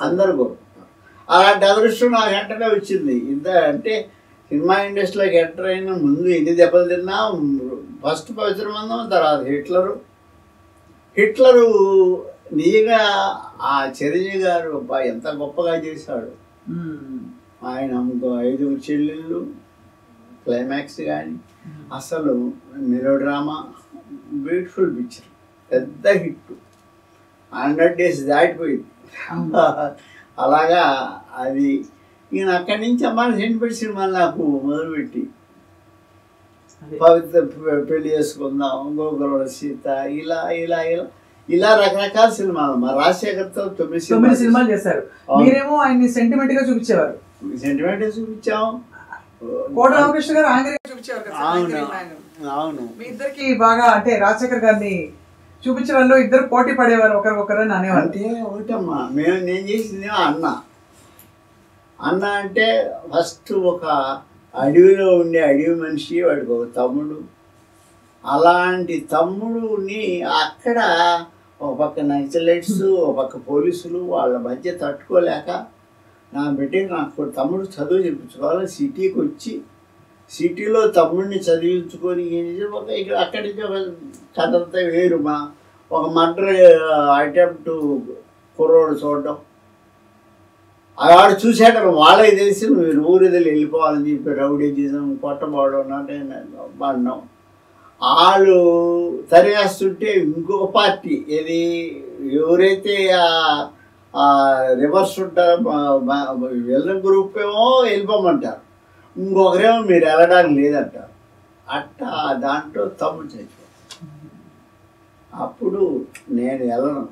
అలాంటి అదృష్టం నాకు వెంటనే వచ్చింది. ఇంత అంటే సినిమా ఇండస్ట్రీలోకి ఎంటర్ అయిన ముందు ఎన్ని దెబ్బలు తిన్నా, ఫస్ట్ పవిత్ర బంధం, తర్వాత హిట్లరు నిజంగా ఆ చిరంజీవి గారు ఎంత గొప్పగా చేశాడు. ఆయన 5 చెల్లెళ్ళు, క్లైమాక్స్ కానీ అసలు మెలో డ్రామా, బ్యూటిఫుల్ పిక్చర్, పెద్ద హిట్. 100 days దాటిపోయింది. అలాగా అది ఈయన అక్కడి నుంచి అమ్మ సెంటిమెంట్ సినిమాలు నాకు మొదలుపెట్టి పవిత్ర పెళ్లి చేసుకుందాం, గోకుల సీత, ఇలా ఇలా ఇలా ఇలా రకరకాల సినిమాలు. మా రాజశేఖర్తో 9 సినిమాలు చేశారు. మీరేమో ఆయన్ని సెంటిమెంట్ గా చూపించేవారు. సెంటిమెంట్ చూపించాం. కోట రామకృష్ణ గారు ఆయన చూపించేవారు. అవును. మీ ఇద్దరికి బాగా అంటే రాజశేఖర్ గారిని చూపించే వాళ్ళు ఇద్దరు పోటీ పడేవారు ఒకరికొకరు అని అనేవారు. అంటే ఒకటమ్మా, నేను చేసింది అన్న అంటే ఫస్ట్ ఒక అడవిలో ఉండే అడవి మనిషి, వాడికి ఒక తమ్ముడు. అలాంటి తమ్ముడుని అక్కడ ఒక పక్క నక్సలైట్స్, ఒక పక్క పోలీసులు, వాళ్ళ మధ్య తట్టుకోలేక నా బిడ్డకి నాకు తమ్ముడు చదువు చెప్పించుకోవాలి, సిటీకి వచ్చి సిటీలో తమ్ముడిని చదివించుకొని ఇక్కడ అక్కడి నుంచి ఒక కథ అంతా వేరు. ఒక మర్డర్ అటెంప్ట్ కుర్రోడు చూడడం, వాడు చూశాక వాళ్ళకి తెలిసి మీరు ఊరిదలు వెళ్ళిపోవాలని చెప్పి రౌడీజం కొట్టబడడం పడడం. వాళ్ళు తరివేస్తుంటే ఇంకొక పార్టీ ఏది ఎవరైతే రివర్స్ ఉంటారో వెళ్ళిన గ్రూప్ ఏమో వెళ్ళిపోమంటారు, ఇంకొకరేమో మీరు వెళ్ళడానికి లేదంటారు. అట్టా దాంట్లో తమ్ముడు చచ్చిపోతారు. అప్పుడు నేను వెళ్ళను,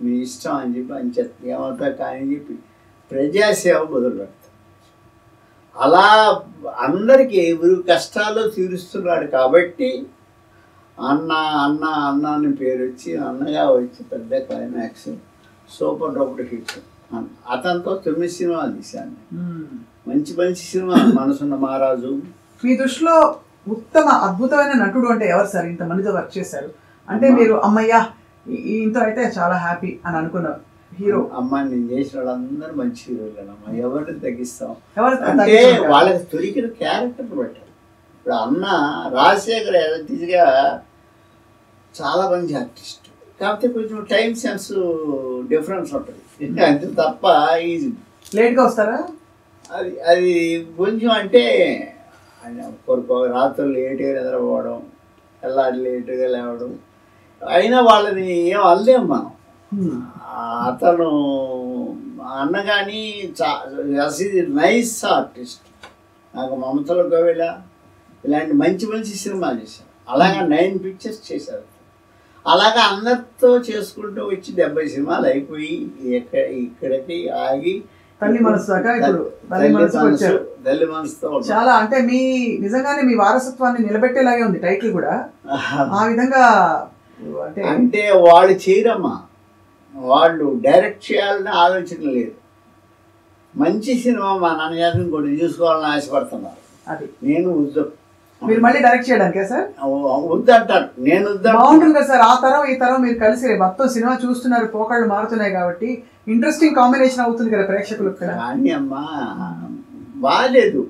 మీ ఇష్టం అని చెప్పి ఏమవుతా కానీ చెప్పి ప్రజాసేవ మొదలు పెడతాను. అలా అందరికీ ఎవరు కష్టాలు తీరుస్తున్నాడు కాబట్టి అన్న అన్న అన్న అని పేరు వచ్చి అన్నగా వచ్చి పెద్ద క్లైమాక్స్ సూపర్ డూపర్ హిట్. అతనితో 9 సినిమాలు తీశాను. మంచి మంచి సినిమా. మనసున్న మహారాజు. మీ దృష్టిలో ఉత్తమ అద్భుతమైన నటుడు అంటే ఎవరు సార్? ఇంతమందితో వర్క్ చేశారు అంటే మీరు అమ్మయ్యా ఇంత అయితే చాలా హ్యాపీ అని అనుకున్నారు హీరో? అమ్మ నేను చేసిన వాళ్ళందరూ మంచి హీరోలేనమ్మా, ఎవరిని తగ్గిస్తాం అంటే వాళ్ళకి దొరికిన క్యారెక్టర్ పెట్టారు. ఇప్పుడు అన్న రాజశేఖర్ యాక్టివ్గా చాలా మంచి ఆర్టిస్ట్, కాకపోతే కొంచెం టైం సెన్స్ డిఫరెన్స్ ఉంటుంది అంతే తప్ప. ఈజీ లేట్గా వస్తారా? అది కొంచెం అంటే రాత్రులు లేట్గా నిద్రపోవడం, తెల్లారి లేటుగా లేవడం. అయినా వాళ్ళని ఏం అనలేం మనం. అతను అన్న కానీ నైస్ ఆర్టిస్ట్. నాకు మమతలో గోవిల ఇలాంటి మంచి మంచి సినిమాలు చేశారు. అలాగా 9 పిక్చర్స్ చేశారు. అలాగా అందరితో చేసుకుంటూ వచ్చి 70 సినిమాలు అయిపోయి ఇక్కడికి ఆగి తల్లి మనసు దాకా ఇప్పుడు తల్లి మనసుతో చాలా అంటే మీ నిజంగానే మీ వారసత్వాన్ని నిలబెట్టేలాగే ఉంది టైటిల్ కూడా. ఆ విధంగా అంటే వాళ్ళు చేయరమ్మా, వాళ్ళు డైరెక్ట్ చేయాలని ఆలోచన లేదు. మంచి సినిమా మా నాన్నగారిని ఇంకోటి చూసుకోవాలని ఆశపడుతున్నారు. అది నేను మీరు మళ్ళీ డైరెక్ట్ చేయడానికే సార్? వద్దంటారు, నేను వద్దాను. బాగుంటుంది కదా సార్, ఆ తరం ఈ తరం మీరు కలిసి మొత్తం సినిమా చూస్తున్నారు, పోకళ్ళు మారుతున్నాయి కాబట్టి ఇంట్రెస్టింగ్ కాంబినేషన్ అవుతుంది కదా ప్రేక్షకులకు. కానీ అమ్మా బాగాలేదు,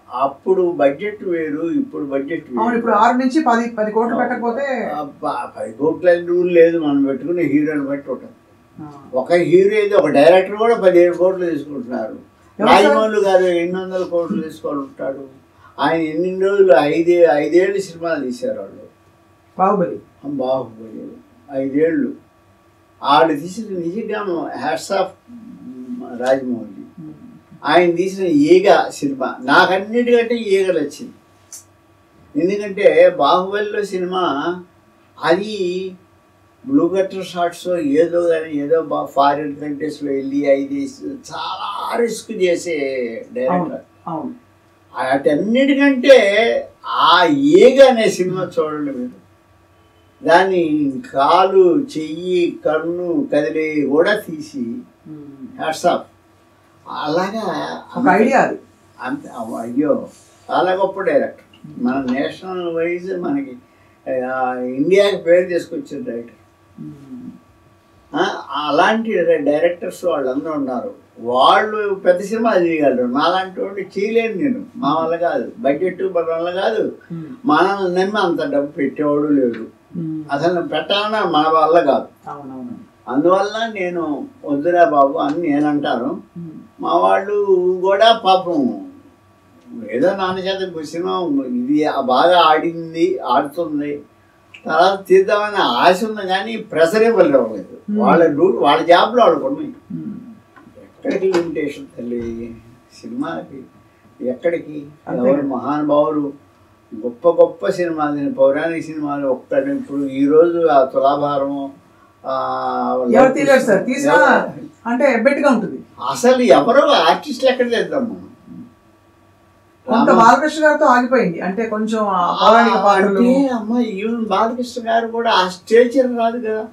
అప్పుడు బడ్జెట్ వేరు, ఇప్పుడు బడ్జెట్ వేరు. ఇప్పుడు 6 నుంచి 10 కోట్లు పెట్టకపోతే 10 కోట్ల రూల్ లేదు. మనం పెట్టుకునే హీరోని బట్టి ఉంటుంది. ఒక హీరో అయితే ఒక డైరెక్టర్ కూడా 17 కోట్లు తీసుకుంటున్నారు. రాజమౌళి గారు 800 కోట్లు తీసుకొని ఉంటాడు. ఆయన ఎన్ని రోజులు 5 ఏళ్ళు సినిమాలు తీశారు వాళ్ళు. బాహుబలి 5 ఏళ్ళు వాళ్ళు తీసిన నిజంగా హ్యాట్స్ ఆఫ్ రాజమౌళి. ఆయన తీసిన ఈగ సినిమా నాకన్నిటికంటే ఈగ నచ్చింది. ఎందుకంటే బాహుబలిలో సినిమా అది బ్లూ కటర్ షాట్స్ ఏదో కానీ ఏదో ఫారిన్ కంట్రీస్లో వెళ్ళి అది చాలా రిస్క్ చేసే డైరెక్టర్. వాటన్నిటికంటే ఆ ఈగ అనే సినిమా చూడండి మీరు. దాన్ని కాలు చెయ్యి కన్ను కదిలే కూడా తీసి హ్యాట్స్ ఆఫ్. అలాగా ఒక ఐడియా అది. అంతే. అయ్యో చాలా గొప్ప డైరెక్టర్. మన నేషనల్ వైజ్ మనకి ఇండియాకి పేరు తీసుకొచ్చిన డైరెక్టర్. అలాంటి డైరెక్టర్స్ వాళ్ళందరూ ఉన్నారు. వాళ్ళు పెద్ద సినిమా చేయగలరు. నాలాంటి వాడు చేయలేను నేను. మా వల్ల కాదు, బడ్జెట్ మన వల్ల కాదు. మనల్ని నమ్మి అంత డబ్బు పెట్టేవాడు లేడు. అసలు పెట్టాలన్నా మన వల్ల కాదు. అందువల్ల నేను వద్దురా బాబు అని నేను అంటాను. మా వాళ్ళు కూడా పాపం ఏదో నాన్న చేత సినిమా ఇది బాగా ఆడుతుంది తర్వాత తీద్దామని ఆశ ఉంది, కానీ ప్రెషర్ ఇవ్వలేదు. వాళ్ళ జాబ్లో ఆడుకున్నాయి. ఎక్కడికి లిమిటేషన్ తల్లి సినిమాకి, ఎక్కడికి ఎవరు మహానుభావులు గొప్ప గొప్ప సినిమాలు, పౌరాణిక సినిమాలు ఒక్కటి. ఇప్పుడు ఈరోజు ఆ తులాభారము అంటే ఎబ్బెట్టుగా ఉంటుంది. అసలు ఎవరో ఆర్టిస్టులు ఎక్కడ చేద్దాం మనం. కొంత బాలకృష్ణ గారితో ఆగిపోయింది, అంటే కొంచెం అమ్మ ఈవెన్ బాలకృష్ణ గారు కూడా ఆ స్టేచర్ రాదు కదా.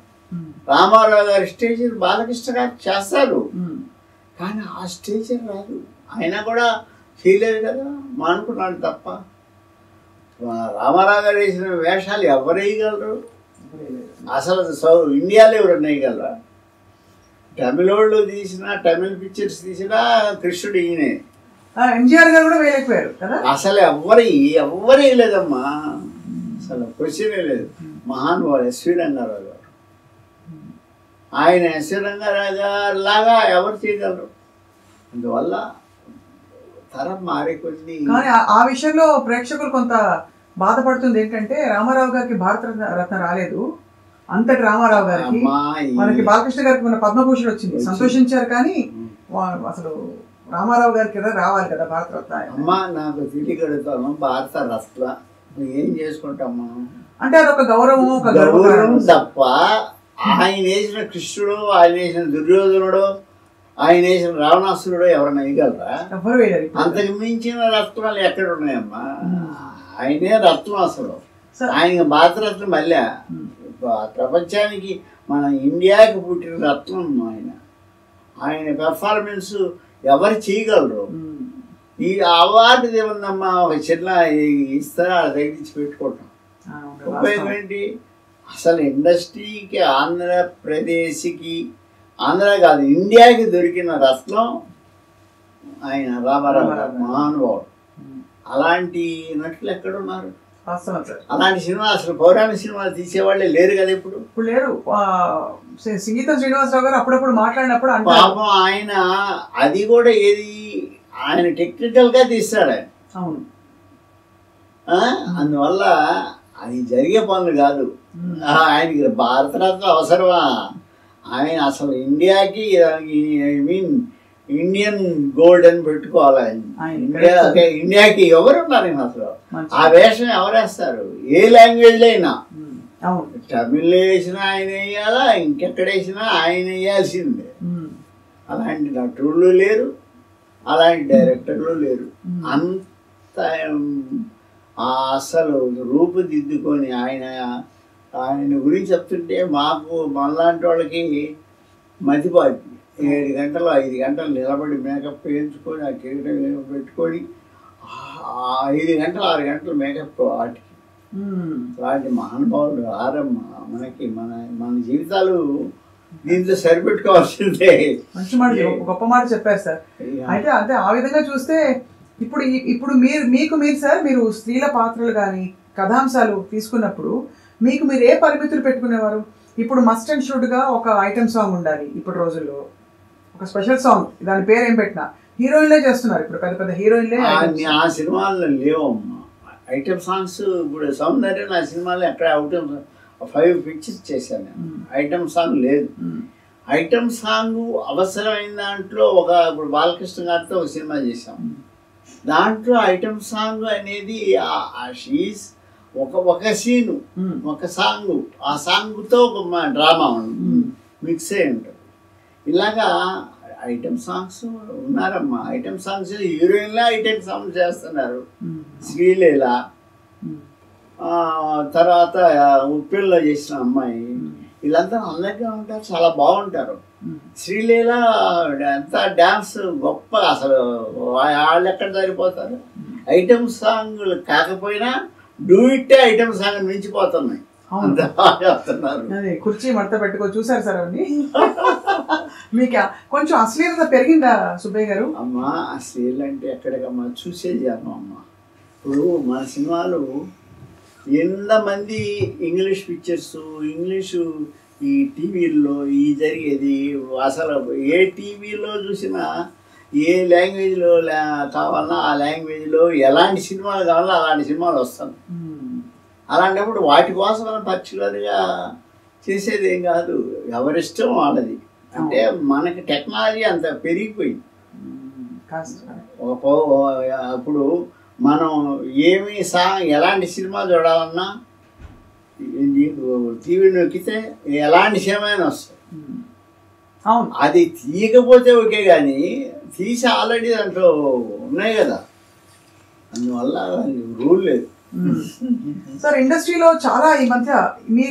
రామారావు గారి స్టేచర్ బాలకృష్ణ గారు చేస్తారు, కానీ ఆ స్టేచర్ రాదు. అయినా కూడా చేయలేదు కదా, మానుకున్నాడు తప్ప. రామారావు గారు వేసిన వేషాలు ఎవరు వేయగలరు? అసలు ఇండియాలో ఎవరు వేయగలరా? తమిళోళ్ళు తీసిన తమిళ పిక్చర్స్ తీసినా కృష్ణుడు ఈయనే. ఎన్టీఆర్ గారు కూడా వేయలేకపోయారు కదా. అసలు ఎవ్వరు వేయలేదమ్మా, అసలు క్వశ్చనే లేదు. మహానుభావుడు ఎస్వి రంగారావు గారు, ఆయన ఎస్వి రంగారావు గారు లాగా ఎవరు చేయగలరు? అందువల్ల తరం మారే కొద్ది. కానీ ఆ విషయంలో ప్రేక్షకులు కొంత బాధపడుతుంది ఏంటంటే, రామారావు గారికి భారత రత్న రాలేదు, అంతటి రామారావు గారికి మనకి బాలకృష్ణ గారికి మన పద్మభూషణ్ వచ్చింది, సంతోషించారు. కానీ అసలు రామారావు గారికి రావాలి కదా భారత రత్న. అమ్మా నాకు తెలియగలుగుతాను, భారత రత్న ఏం చేసుకుంటాం మనం అంటే అదొక గౌరవం, ఒక గౌరవం తప్ప. ఆయన వేసిన కృష్ణుడు, ఆయన వేసిన దుర్యోధనుడు, ఆయన వేసిన రావణాసురుడు ఎవరైనా వేయగలరా? ఎవరు వేయలేరు. అంతకు మించిన రత్నాలు ఎక్కడ ఉన్నాయమ్మా? ఆయనే రత్నం అసలు. ఆయన భారతరత్న మళ్ళీ ప్రపంచానికి మన ఇండియాకి పుట్టిన రత్నం ఆయన. ఆయన పెర్ఫార్మెన్స్ ఎవరు చేయగలరు? ఈ అవార్డు ఏముందమ్మా, ఒక చిన్న ఇస్తారా తగ్గించి పెట్టుకోవటం ఉపయోగం ఏంటి? అసలు ఇండస్ట్రీకి, ఆంధ్రప్రదేశ్కి, ఆంధ్ర కాదు ఇండియాకి దొరికిన రత్నం ఆయన రామారావు గారు, మహానుభావుడు. అలాంటి నటులు ఎక్కడున్నారు? అలాంటి సినిమా అసలు పౌరాణిక సినిమాలు తీసేవాళ్ళే లేరు కదా ఇప్పుడు. ఇప్పుడు లేరు. సంగీతం శ్రీనివాసరావు గారు అప్పుడప్పుడు మాట్లాడినప్పుడు పాపం ఆయన అది కూడా ఏది ఆయన టెక్నికల్ గా తీస్తాడు ఆయన. అవును. అందువల్ల అది జరిగే పనులు కాదు. ఆయనకి భారతరత్న అవసరమా? ఆయన అసలు ఇండియాకి ఐ మీన్ ఇండియన్ గోల్డ్ అని పెట్టుకోవాలి. ఇండియాకి ఎవరున్నారు అసలు? ఆ వేషం ఎవరేస్తారు? ఏ లాంగ్వేజ్లో అయినా. తమిళ్ వేసినా ఆయన వేయాలా, ఇంకెక్కడ వేసినా ఆయన వేయాల్సిందే. అలాంటి నటులు లేరు, అలాంటి డైరెక్టర్లు లేరు. అంత అసలు రూపుదిద్దుకొని ఆయన గురించి చెప్తుంటే మాకు మనలాంటి వాళ్ళకి మతిపోద్ది. 7 గంటలు 5 గంటలు నిలబడి మేకప్ వేయించుకొని, ఆ కిరీటం పెట్టుకొని 5 గంటలు 6 గంటలు మేకప్ వాటికి. అలాంటి మహానుభావులు ఆరమ్మ మనకి. మన జీవితాలు దీంతో సరిపెట్టుకోవాల్సిందే. మంచి మాట, గొప్ప మాట చెప్పారు సార్. అయితే అంటే ఆ విధంగా చూస్తే ఇప్పుడు మీరు సార్, మీరు స్త్రీల పాత్రలు కానీ కథాంశాలు తీసుకున్నప్పుడు మీరు ఏ పరిమితులు పెట్టుకునేవారు? ఇప్పుడు మస్ట్ అండ్ షుడ్ గా ఒక ఐటమ్ సాంగ్ ఉండాలి. ఇప్పుడు రోజుల్లో ఒక స్పెషల్ సాంగ్, దాని పేరు ఏం పెట్టినా హీరోయిన్లే చేస్తున్నారు. ఇప్పుడు పెద్ద పెద్ద హీరోయిన్లే. ఆ సినిమాల్లో లేవమ్మా ఐటమ్ సాంగ్స్. ఇప్పుడు సౌందర్య నా సినిమాలో ఎక్కడ ఐటమ్ 5 పిక్చర్స్ చేశాను నేను. ఐటమ్ సాంగ్ లేదు. ఐటమ్ సాంగ్ అవసరమైన దాంట్లో ఇప్పుడు బాలకృష్ణ గారితో ఒక సినిమా చేశాం. దాంట్లో ఐటమ్ సాంగ్ అనేది షీస్ ఒక సీను, ఒక సాంగ్, ఆ సాంగ్తో ఒక డ్రామా మిక్స్ అయి ఉంటుంది. ఇలాగా ఐటమ్ సాంగ్స్ ఉన్నారమ్మా. ఐటమ్ సాంగ్స్ హీరోయిన్లా ఐటమ్ సాంగ్స్ చేస్తున్నారు. శ్రీలీల, తర్వాత ఉప్పిల్లో చేసిన అమ్మాయి, వీళ్ళంతా అందంగా ఉంటారు, చాలా బాగుంటారు. శ్రీలీల ఎంత డ్యాన్స్ గొప్ప. అసలు వాళ్ళు ఎక్కడ సరిపోతారు? ఐటమ్ సాంగ్లు కాకపోయినా డూయిట్టే ఐటమ్ సాంగ్ మించిపోతున్నాయి. కుర్చీ మడత పెట్టుకో చూసారు సార్ అవన్నీ. మీకు కొంచెం అశ్లీలత పెరిగిందా సుబ్బయ్య గారు? అమ్మా అశ్లీల అంటే ఎక్కడికమ్మా చూసేది అమ్మా. ఇప్పుడు మన సినిమాలు ఎంతమంది ఇంగ్లీష్ పిక్చర్స్, ఇంగ్లీషు ఈ టీవీల్లో జరిగేది. అసలు ఏ టీవీలో చూసినా ఏ లాంగ్వేజ్లో కావాలన్నా ఆ లాంగ్వేజ్లో ఎలాంటి సినిమాలు కావాలన్నా అలాంటి సినిమాలు వస్తాయి. అలాంటప్పుడు వాటి కోసం మనం పర్టికులర్గా చేసేది ఏం కాదు, ఎవరిష్టం వాళ్ళది. అంటే మనకి టెక్నాలజీ అంత పెరిగిపోయింది. అప్పుడు మనం ఏమి ఎలాంటి సినిమా చూడాలన్నా టీవీ నొక్కితే ఎలాంటి సినిమా అయినా వస్తాయి. అది తీయకపోతే ఓకే, కానీ తీసి ఆల్రెడీ దాంట్లో ఉన్నాయి కదా, అందువల్ల రూల్ లేదు. సార్ ఇండస్ట్రీలో చాలా ఈ మధ్య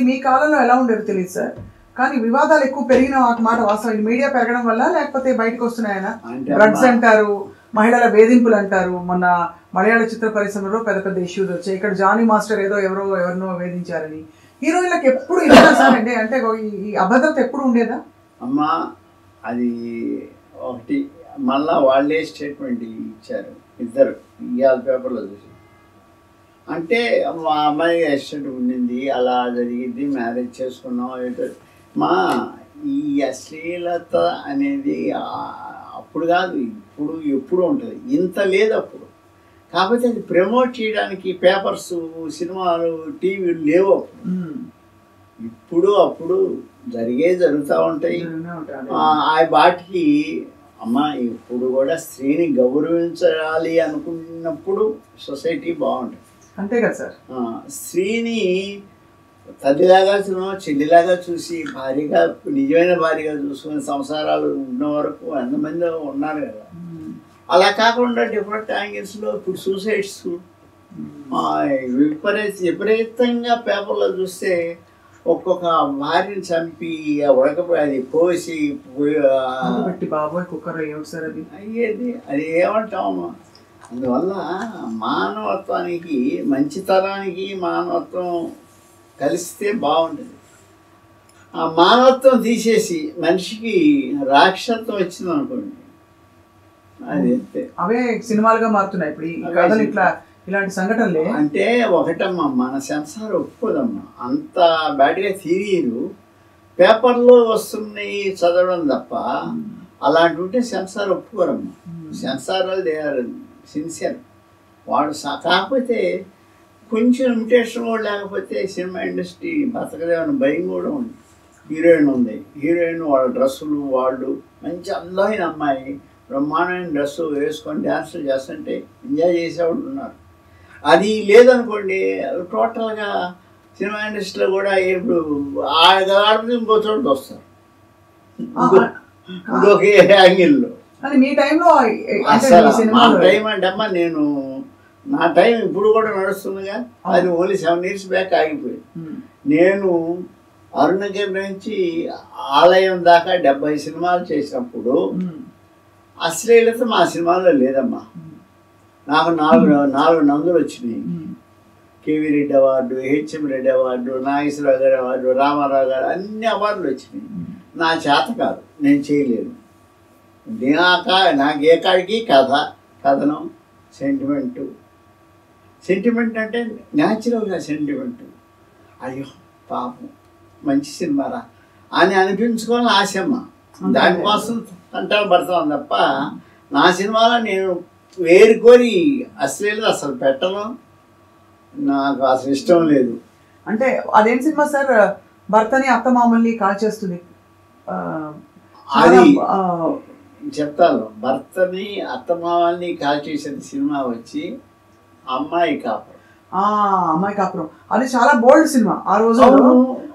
మీ కాలంలో ఎలా ఉండేది తెలియదు సార్, కానీ వివాదాలు ఎక్కువ పెరిగిన మాట వాస్తవం. మీడియా పెరగడం వల్ల లేకపోతే బయటకు వస్తున్నాయన డ్రగ్స్ అంటారు, మహిళల వేధింపులు అంటారు. మొన్న మలయాళ చిత్ర పరిశ్రమలో పెద్ద పెద్ద ఇష్యూస్ వచ్చాయి. ఇక్కడ జానీ మాస్టర్ ఎవరినో వేధించారని. హీరోయిన్లకు ఎప్పుడు ఇదేనా సార్ అండి? అంటే ఈ అభద్రత ఎప్పుడు ఉండేదా? అమ్మా అది ఒకటి మళ్ళా వాళ్ళే స్టేట్మెంట్ ఇచ్చారు ఇద్దరు, ఇవాళ పేపర్లో చూసి. అంటే మా అమ్మాయి యాక్సిడెంట్ ఉండింది, అలా జరిగింది, మ్యారేజ్ చేసుకున్నాం. మా ఈ అశ్లీలత అనేది అప్పుడు కాదు, ఇప్పుడు ఎప్పుడు ఉంటుంది, ఇంత లేదు అప్పుడు. కాకపోతే అది ప్రమోట్ చేయడానికి పేపర్స్, సినిమాలు, టీవీలు లేవు అప్పుడు. ఇప్పుడు అప్పుడు జరుగుతూ ఉంటాయి. ఆ వాటికి అమ్మ ఇప్పుడు కూడా స్త్రీని గౌరవించాలి అనుకున్నప్పుడు సొసైటీ బాగుంటుంది, అంతే కదా సార్. స్త్రీని తల్లిలాగా చెల్లిలాగా చూసి భార్యగా, నిజమైన భార్యగా చూసుకుని సంసారాలు ఉన్న వరకు ఎంతమంది ఉన్నారు కదా. అలా కాకుండా డిఫరెంట్ యాంగిల్స్లో ఇప్పుడు సూసైడ్స్ విపరీతంగా పేపర్లో చూస్తే ఒక్కొక్క భార్యని చంపి ఉడకపోయి అది కోసి బాబోయ్ కుక్కర్ ఏమిటి సార్ అది అయ్యేది. అది ఏమంటాము? అందువల్ల మానవత్వానికి, మంచితనానికి మానవత్వం కలిస్తే బాగుంటుంది. ఆ మానవత్వం తీసేసి మనిషికి రాక్షసత్వం వచ్చింది అనుకోండి, అది అంతే. అవే సినిమాలుగా మారుతున్నాయి ఇప్పుడు ఈ కథలు. ఇలాంటి సంఘటనలే అంటే ఒకటమ్మా, మన సెన్సార్ ఒప్పుకోదమ్మా, అంత బ్యాడ్గా తీయరు. పేపర్లో వస్తున్నాయి చదవడం తప్ప అలాంటి ఉంటే సెన్సార్ ఒప్పుకోరమ్మా. సెన్సార్ దే ఆర్ సిన్సియర్ వాడు. కాకపోతే కొంచెం లిమిటేషన్ కూడా లేకపోతే సినిమా ఇండస్ట్రీ బతకదేమని భయం కూడా ఉంది. హీరోయిన్ ఉంది, హీరోయిన్ వాళ్ళ డ్రెస్సులు, వాళ్ళు మంచి అందమైన అమ్మాయి బ్రహ్మాండమైన డ్రెస్సు వేసుకొని డ్యాన్సులు చేస్తుంటే ఎంజాయ్ చేసేవాళ్ళు ఉన్నారు. అది లేదనుకోండి, టోటల్గా సినిమా ఇండస్ట్రీలో కూడా ఇప్పుడు ఆడపిల్ల ఇంకో చోటు వస్తారు, ఇంకొక యాంగిల్లో. మీ టైంలో అసలు మా టైం అంటే అమ్మా, నా టైం ఇప్పుడు కూడా నడుస్తుందిగా, అది ఓన్లీ 7 years బ్యాక్ ఆగిపోయింది. నేను అరుణగిరి నుంచి ఆలయం దాకా 70 సినిమాలు చేసినప్పుడు అశ్లీలత మా సినిమాలో లేదమ్మా. నాకు 4 నందులు వచ్చినాయి. KV Reddy award, HM Reddy award, Nageswara Rao గారి అవార్డు, రామారావు గారు, అన్ని అవార్డులు వచ్చినాయి. నా చేత కాదు, నేను చేయలేను. నాకు ఏ కాడికి కథనం, సెంటిమెంట్ అంటే న్యాచురల్గా సెంటిమెంట్. అయ్యో పాపం మంచి సినిమారా అని అనిపించుకోవాలని ఆశమ్మ. దానికోసం తంటాలు పడతాం తప్ప నా సినిమాలో నేను వేరుకొని అశ్లీలత అసలు పెట్టను, నాకు అసలు ఇష్టం లేదు. అంటే అదేం సినిమా సార్? భర్తని అత్తమామల్ని కాల్చేస్తుంది. అది చెప్తాను. భర్తని అత్తమామల్ని కాల్చేసేది సినిమా వచ్చి అమ్మాయి కాపురం. అమ్మాయి కాపురం అది చాలా బోల్డ్ సినిమా ఆ రోజు.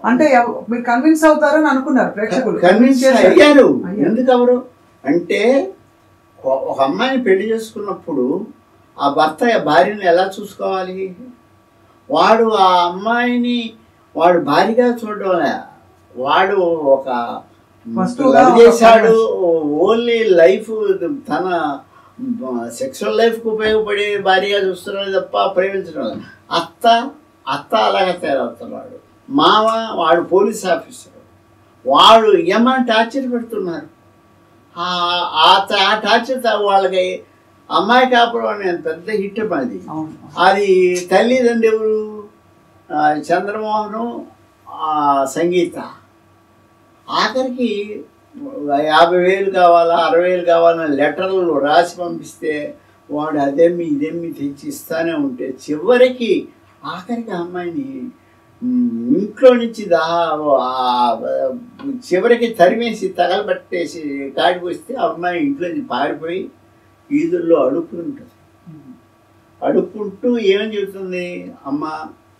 అంటే మీరు కన్విన్స్ అవుతారని అనుకున్నారు ప్రేక్షకులు? కన్విన్స్ అయ్యారు. ఎందుకు అవరు అంటే, ఒక అమ్మాయిని పెళ్లి చేసుకున్నప్పుడు ఆ భర్త భార్యను ఎలా చూసుకోవాలి? వాడు ఆ అమ్మాయిని వాడు భార్యగా చూడడం, వాడు ఒక చేశాడు. ఓన్లీ లైఫ్ తన సెక్షువల్ లైఫ్కి ఉపయోగపడే భార్యగా చూస్తున్నాడు తప్ప ప్రేమించడం. అత్త అలాగే తయారవుతున్నాడు. మామ వాడు పోలీస్ ఆఫీసర్, వాడు ఏమైనా టార్చర్ పెడుతున్నారు. ఆ టార్చర్ వాళ్ళకి అమ్మాయి కాపురం అనే పెద్ద హిట్ అది. అది తల్లిదండ్రులు ఎవరు? చంద్రమోహను, సంగీత. ఆఖరికి 50,000 కావాలా, 60,000 కావాలని లెటర్లు రాసి పంపిస్తే వాడు అదేమి ఇదేమి తెచ్చి ఇస్తానే ఉంటే చివరికి ఆఖరికి అమ్మాయిని ఇంట్లో నుంచి చివరికి తరిమేసి తగలబెట్టేసి కాడికి వస్తే అమ్మాయి ఇంట్లో నుంచి పారిపోయి ఈదుల్లో అడుక్కుంటుంది. అడుక్కుంటూ ఏమని చెబుతుంది, అమ్మ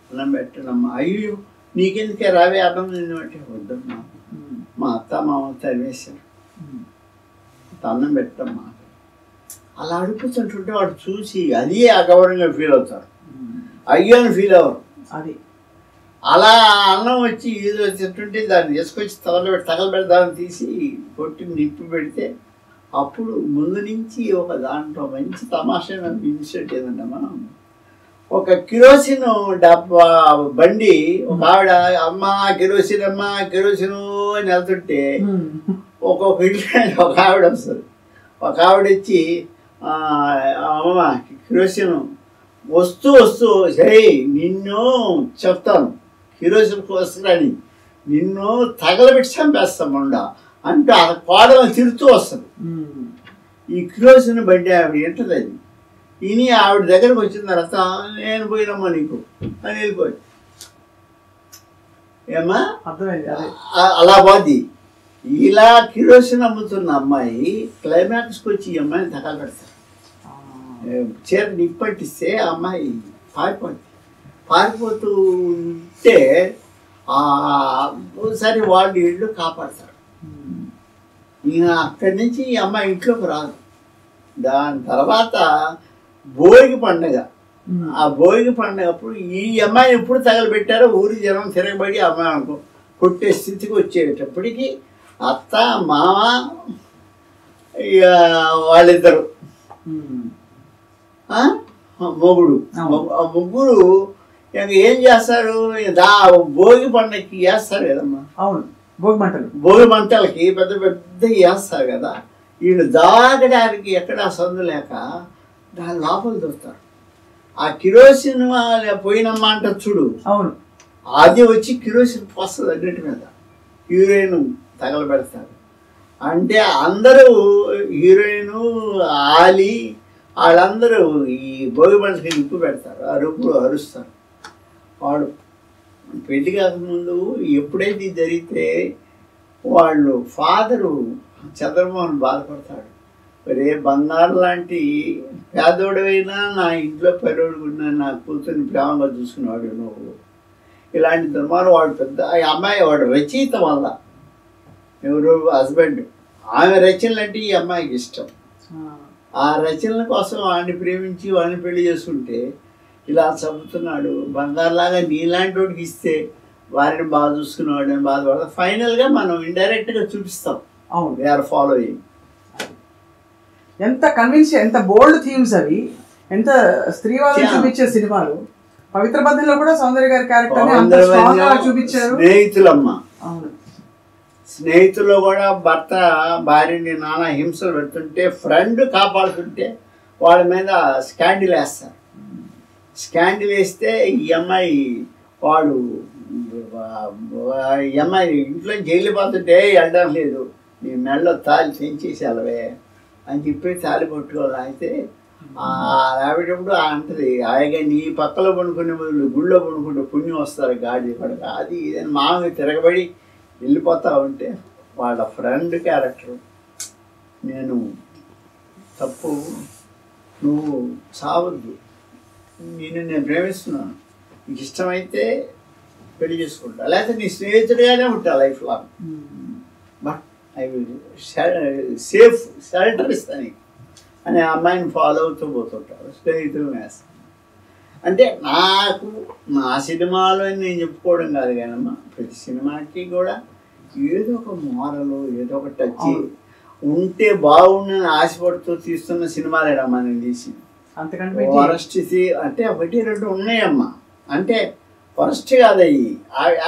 అన్నం పెట్టనమ్మా. అయ్యో నీకెందుకే రావే అన్నం తినమంటే వద్దమ్మా, మా అత్త మామ తరివేశారు, అన్నం పెట్టమ్మా. అలా అడుగుతుంటుంటే వాడు చూసి అది అగౌరవంగా ఫీల్ అవుతారు, అయ్యో అని ఫీల్ అవ్వరు. అది అలా అన్నం వచ్చి ఏదో తింటుంటే దాన్ని తీసుకొచ్చి తగలబెడదామని తీసి కొట్టి నిప్పి పెడితే అప్పుడు ముందు నుంచి ఒక దాంట్లో మంచి తమాషా ఇన్సిడెంట్ ఏంటంటే, మనం ఒక కిరోసిన్ డబ్బా బండి ఒక ఆవిడ అమ్మ కిరోసిన్ అమ్మ కిరోసిన్ అని వెళ్తుంటే ఒక్కొక్క ఇంట్లో ఒక ఆవిడ వస్తుంది. ఒక ఆవిడ వచ్చి అమ్మ కిరోసిన్ వస్తూ వస్తూ సరే నిన్ను చెప్తాను కిరోసిన్ కోసమని నిన్ను తగలబెట్టి చంపేస్తాం ఉండ అంటే ఆ కోడలను తిరుగుతూ వస్తుంది. ఈ కిరోసిన్ బండి ఆవిడ ఏంటది అది ఇని ఆవిడ దగ్గరకు వచ్చిన తర్వాత నేను పోయినమ్మా నీకు అని వెళ్ళిపోయింది. ఏమా అర్థమైంది. అలా పోద్ది. ఇలా కిరోసిన్ అమ్ముతున్న అమ్మాయి క్లైమాక్స్కి వచ్చి ఈ అమ్మాయిని తగలబెడతారు. చీర నిప్పట్టిస్తే ఆ అమ్మాయి పారిపోతూ ఉంటే సరే వాళ్ళు ఇళ్ళు కాపాడతారు. ఇక అక్కడి నుంచి ఈ అమ్మాయి ఇంట్లోకి రాదు. దాని తర్వాత భోగి పండుగ, ఆ భోగి పండుగ అప్పుడు ఈ అమ్మాయిని ఎప్పుడు తగలబెట్టారో ఊరి జనం తిరగబడి అమ్మాయి అనుకో కొట్టే స్థితికి వచ్చేటప్పటికి అత్త మామ వాళ్ళిద్దరు మొగుడు ముగ్గురు ఇంక ఏం చేస్తారు, భోగి పండుగకి వేస్తారు కదమ్మా. అవును, భోగి మంటలకి పెద్ద పెద్ద వేస్తారు కదా. వీళ్ళు దాగడానికి ఎక్కడా సందు లేక దాని లోపల దొరుకుతారు. ఆ కిరోసిన్ పోయినమ్మా అంట చూడు, అవును, అది వచ్చి కిరోసిన్ పోస్తుంది అన్నిటి మీద. హీరోయిన్ తగలబెడతారు. అంటే అందరూ హీరోయిన్ ఆలి వాళ్ళందరూ ఈ భోగి మంటకి నిప్పు పెడతారు, అరుస్తారు. వాడు పెళ్లి కాకముందు ఎప్పుడైతే జరిగితే వాళ్ళు ఫాదరు చంద్రమోహన్ బాధపడతాడు. రే బంగారు లాంటి పేదోడైనా నా ఇంట్లో పెరడుకున్నా నా కూతుర్ని ప్రేమగా చూసుకునేవాడు నువ్వు, ఇలాంటి దుర్మార్గం. వాడు పెద్ద అమ్మాయి వాడు రచయిత వల్ల ఎవరు హస్బెండ్, ఆమె రచనలు అంటే ఈ అమ్మాయికి ఇష్టం. ఆ రచనల కోసం వాడిని ప్రేమించి వాడిని పెళ్లి చేసుకుంటే ఇలా చంపుతున్నాడు, బంగారులాగా నీలాంటి వాడికి ఇస్తే వారిని బాగా చూసుకునేవాడు అని బాధపడతాం. ఫైనల్గా మనం ఇండైరెక్ట్గా చూపిస్తాం. అవును, దే ఆర్ ఫాలోయింగ్. ఎంత కన్విన్స్, ఎంత బోల్డ్ థీమ్స్ అవి, ఎంత స్త్రీవాదం చూపించే సినిమాలు. పవిత్ర బంధంలో కూడా సౌందర్య గారి క్యారెక్టర్ చూపించారు. స్నేహితులమ్మ, అవును, స్నేహితుల్లో కూడా భర్త భార్యని నానా హింసలు పెడుతుంటే ఫ్రెండ్ కాపాడుతుంటే వాళ్ళ మీద స్కాండిల్ వేస్తారు. స్కాండిల్ వేస్తే ఈ అమ్మాయి వాడు ఈ అమ్మాయి ఇంట్లో జైలు పోతుంటే వెళ్ళడం లేదు, నీ మెడలో తాళి తెంచేసి వెళ్ళవే అని చెప్పి తాళి పట్టుకోవాలి. అయితే ఆవిడప్పుడు అంటది, ఆయన నీ పక్కలో పడుకునే బదులు గుళ్ళో పడుకుంటే పుణ్యం వస్తారు గాడి పడక అది ఇదని మామూలు తిరగబడి వెళ్ళిపోతా ఉంటే వాళ్ళ ఫ్రెండ్ క్యారెక్టర్, నేను తప్పు, నువ్వు చావద్దు, నేను ప్రేమిస్తున్నాను, నీకు ఇష్టమైతే పెళ్లి చేసుకుంటా, లేకపోతే నీ స్నేహితుడిగానే ఉంటా life long, but I will safe shelter ఇస్తాను అని ఆ అమ్మాయిని ఫాలో అవుతూ పోతుంటారు. స్నేహితులు వేస్తాను అంటే నాకు నా సినిమాలో నేను చెప్పుకోవడం కాదు కానమ్మా, ప్రతి సినిమాకి కూడా ఏదో ఒక మోరలు ఏదో ఒక టచ్ ఉంటే బాగుండని ఆశపడుతూ తీస్తున్న సినిమాలేనమ్మా నేను తీసింది. వరస్ట్ అంటే ఒకటి రెండు ఉన్నాయమ్మా, అంటే వరస్ట్ కాదు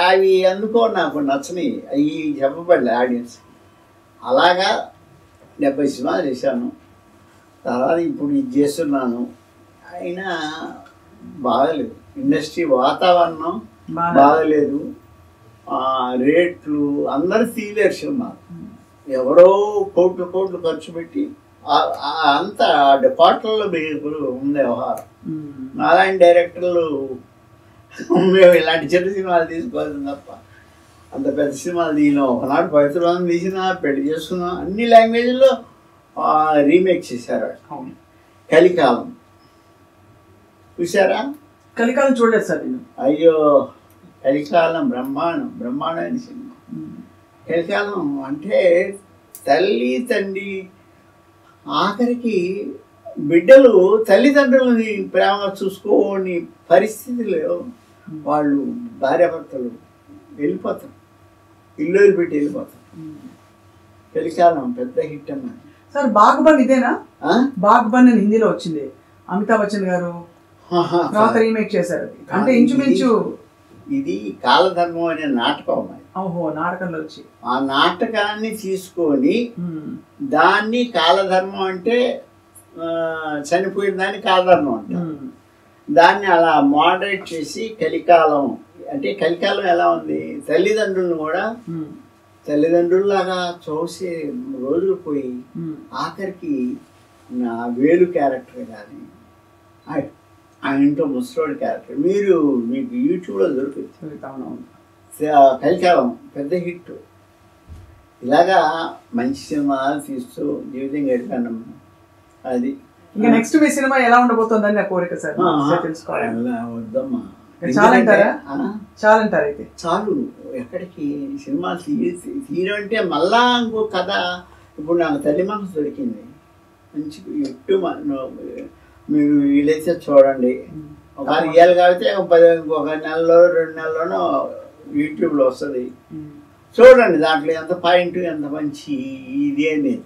అవి అందుకో నాకు నచ్చని అవి చెప్పబడలే ఆడియన్స్. అలాగా 70 సినిమాలు చేశాను. తర్వాత ఇప్పుడు ఇది చేస్తున్నాను, అయినా బాగలేదు. ఇండస్ట్రీ వాతావరణం బాగలేదు, రేట్లు అందరూ తీయలేరు సినిమా. ఎవరో కోట్లు ఖర్చు పెట్టి అంతా డిపార్ట్మెంట్లో ఉంది వ్యవహారం. అలాంటి డైరెక్టర్లు మేము ఇలాంటి చిన్న సినిమాలు తీసుకోవాల్సింది తప్ప అంత పెద్ద సినిమాలు తీయను. ఒకనాడు పవిత్ర బంధం తీసినా, పెళ్లి చేసుకున్నాం, అన్ని లాంగ్వేజ్లో రీమేక్ చేశారు. అవును. కలికాలం చూసారా? కలికాలం చూడలేదు సార్ నేను. అయ్యో, కలికాలం బ్రహ్మాండమైన సినిమా. కలికాలం అంటే తల్లి తండ్రి ఆఖరికి బిడ్డలు తల్లిదండ్రులని ప్రేమగా చూసుకోని పరిస్థితిలో వాళ్ళు భార్యాభర్తలు వెళ్ళిపోతారు, ఇల్లు వదిలిపెట్టి వెళ్ళిపోతారు. కలికాలం పెద్ద హిట్ అన్నమాట. సార్ బాగ్బన్ ఇదేనా? బాగ్బన్ అని హిందీలో వచ్చింది, అమితాబ్ బచ్చన్ గారు తర్వాత రీమేక్ చేశారు. అంటే ఇంచుమించు ఇది కాలధర్మం అనే నాటకం. ఓహో, నాటకంలో వచ్చి ఆ నాటకాన్ని తీసుకొని దాన్ని కాలధర్మం అంటే చనిపోయిన దాన్ని కాలధర్మం అంటారు. దాన్ని అలా మోడరేట్ చేసి కలికాలం అంటే కలికాలం ఎలా ఉంది, తల్లిదండ్రులను కూడా తల్లిదండ్రుల్లాగా చూసే రోజులు పోయి ఆఖరికి నా వేలు క్యారెక్టర్ కానీ ఆ ఇంట్లో ముసలోడి క్యారెక్టర్ మీకు యూట్యూబ్లో దొరుకుతుంది. కలికాలం పెద్ద హిట్. ఇలాగా మంచి సినిమాలు తీస్తూ జీవితం గడిపాను. అది ఇంకా నెక్స్ట్ మీ సినిమా ఎలా ఉండబోతుందని నా కోరిక సార్ తెలుసుకోవాలి. వద్దమ్మా, చాలంటారా? అయితే చాలు. ఎక్కడికి సినిమా తీయడం అంటే మళ్ళా ఇంకో కథ. ఇప్పుడు నాకు తల్లి మనసు దొరికింది, మంచి ఎట్టు మీరు వీలైతే చూడండి. ఒక రియల్ కాబట్టి ఒక నెలలో 2 నెలలోనో యూట్యూబ్లో వస్తుంది, చూడండి. దాంట్లో ఎంత పాయింట్, ఎంత మంచి ఇది అనేది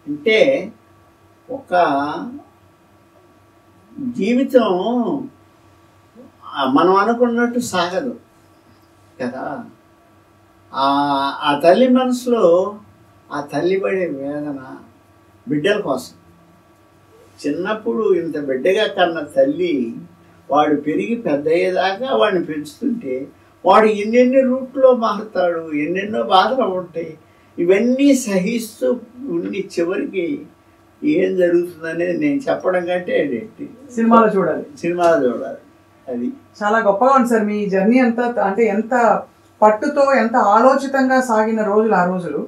అంటే ఒక జీవితం మనం అనుకున్నట్టు సాగదు కదా. ఆ తల్లి మనసులో ఆ తల్లి పడే వేదన బిడ్డల కోసం. చిన్నప్పుడు ఇంత బిడ్డగా కన్న తల్లి వాడు పెరిగి పెద్ద అయ్యేదాకా వాడిని పెంచుతుంటే వాడు ఎన్నెన్ని రూట్లో మారుతాడు, ఎన్నెన్నో బాధలు ఉంటాయి. ఇవన్నీ సహిస్తూ ఉండి చివరికి ఏం జరుగుతుందనేది నేను చెప్పడం కంటే సినిమాలో చూడాలి. అది చాలా గొప్పగా ఉంది సార్ మీ జర్నీ అంతా. అంటే ఎంత పట్టుతో, ఎంత ఆలోచితంగా సాగిన రోజులు ఆ రోజులు.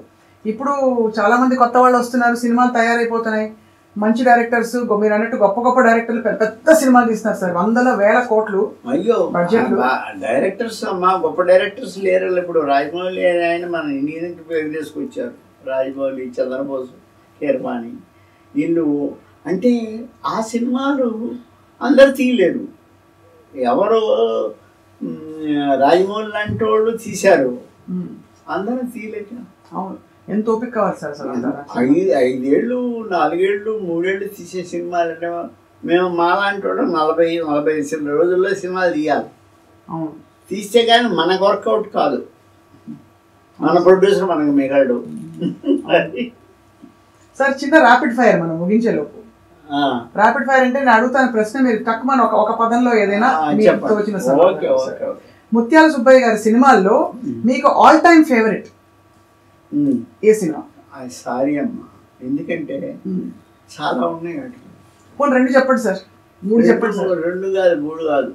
ఇప్పుడు చాలా మంది కొత్త వాళ్ళు వస్తున్నారు, సినిమాలు తయారైపోతున్నాయి, మంచి డైరెక్టర్స్, మీరు అన్నట్టు గొప్ప గొప్ప డైరెక్టర్లు పెద్ద సినిమాలు తీస్తున్నారు సార్, 100,000 కోట్లు. అయ్యో, డైరెక్టర్స్ అమ్మా, గొప్ప డైరెక్టర్స్ లేరు. ఇప్పుడు రాజమౌళి ఆయన మన ఇండియన్కి పేరు తీసుకొచ్చారు. రాజమౌళి, చంద్రబోసు, కీరవాణి, వీళ్ళు. అంటే ఆ సినిమాలు అందరు తీయలేరు. ఎవరు రాజమౌళి లాంటి వాళ్ళు తీశారు, అందరూ తీయలేక. అవును, ఎంత ఓపిక కావాలి సార్. 5 ఏళ్ళు 4 ఏళ్ళు 3 ఏళ్ళు తీసే సినిమాలు అంటే మేము మాలాంటి వాళ్ళు 40-45 రోజుల్లో సినిమాలు తీయాలి. తీస్తే కానీ మనకు వర్కౌట్ కాదు, మన ప్రొడ్యూసర్ మనకు మిగలడు. సార్ చిన్న ర్యాపిడ్ ఫైర్ మనం ముగించేలోపు. ర్యాపిడ్ ఫైర్ అంటే నేను అడుగుతాను ప్రశ్న, మీరు తక్కువ ఒక పదంలో ఏదైనా వచ్చిన. ముత్యాల సుబ్బయ్య గారి సినిమాల్లో మీకు ఆల్ టైమ్ ఫేవరెట్ ఏ సినిమా? సారీ అమ్మా, ఎందుకంటే చాలా ఉన్నాయి. పోనీ 2 చెప్పండి సార్, 3 చెప్పండి సార్. 2 కాదు 3 కాదు,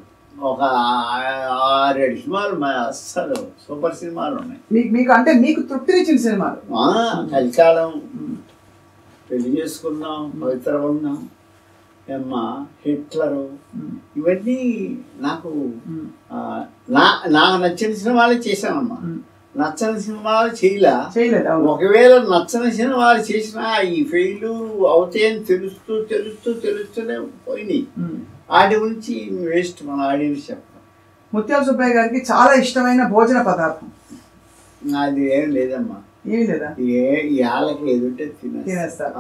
ఒక 6-7 సినిమాలు అస్సలు సూపర్ సినిమాలు ఉన్నాయి. మీకు అంటే మీకు తృప్తినిచ్చిన సినిమాలు? కలికాలం, పెళ్లి చేసుకున్నాం, పవిత్ర బంధం, హిట్లరు, ఇవన్నీ నాకు నచ్చిన సినిమాలు చేశానమ్మా. నచ్చని సినిమాలు చేయలేదు. ఒకవేళ నచ్చని సినిమాలు చేసినా ఈ ఫెయిల్ అవుతాయని తెలుస్తూనే పోయినాయి. వాటి గురించి వేస్ట్ మన ఆడియన్స్ చెప్పడం. ముత్యాల సుబ్బయ్య గారికి చాలా ఇష్టమైన భోజన పదార్థం? అది ఏం లేదమ్మా. ఏమి లేదా? వాళ్ళకి ఎదుటే తినేస్తారు.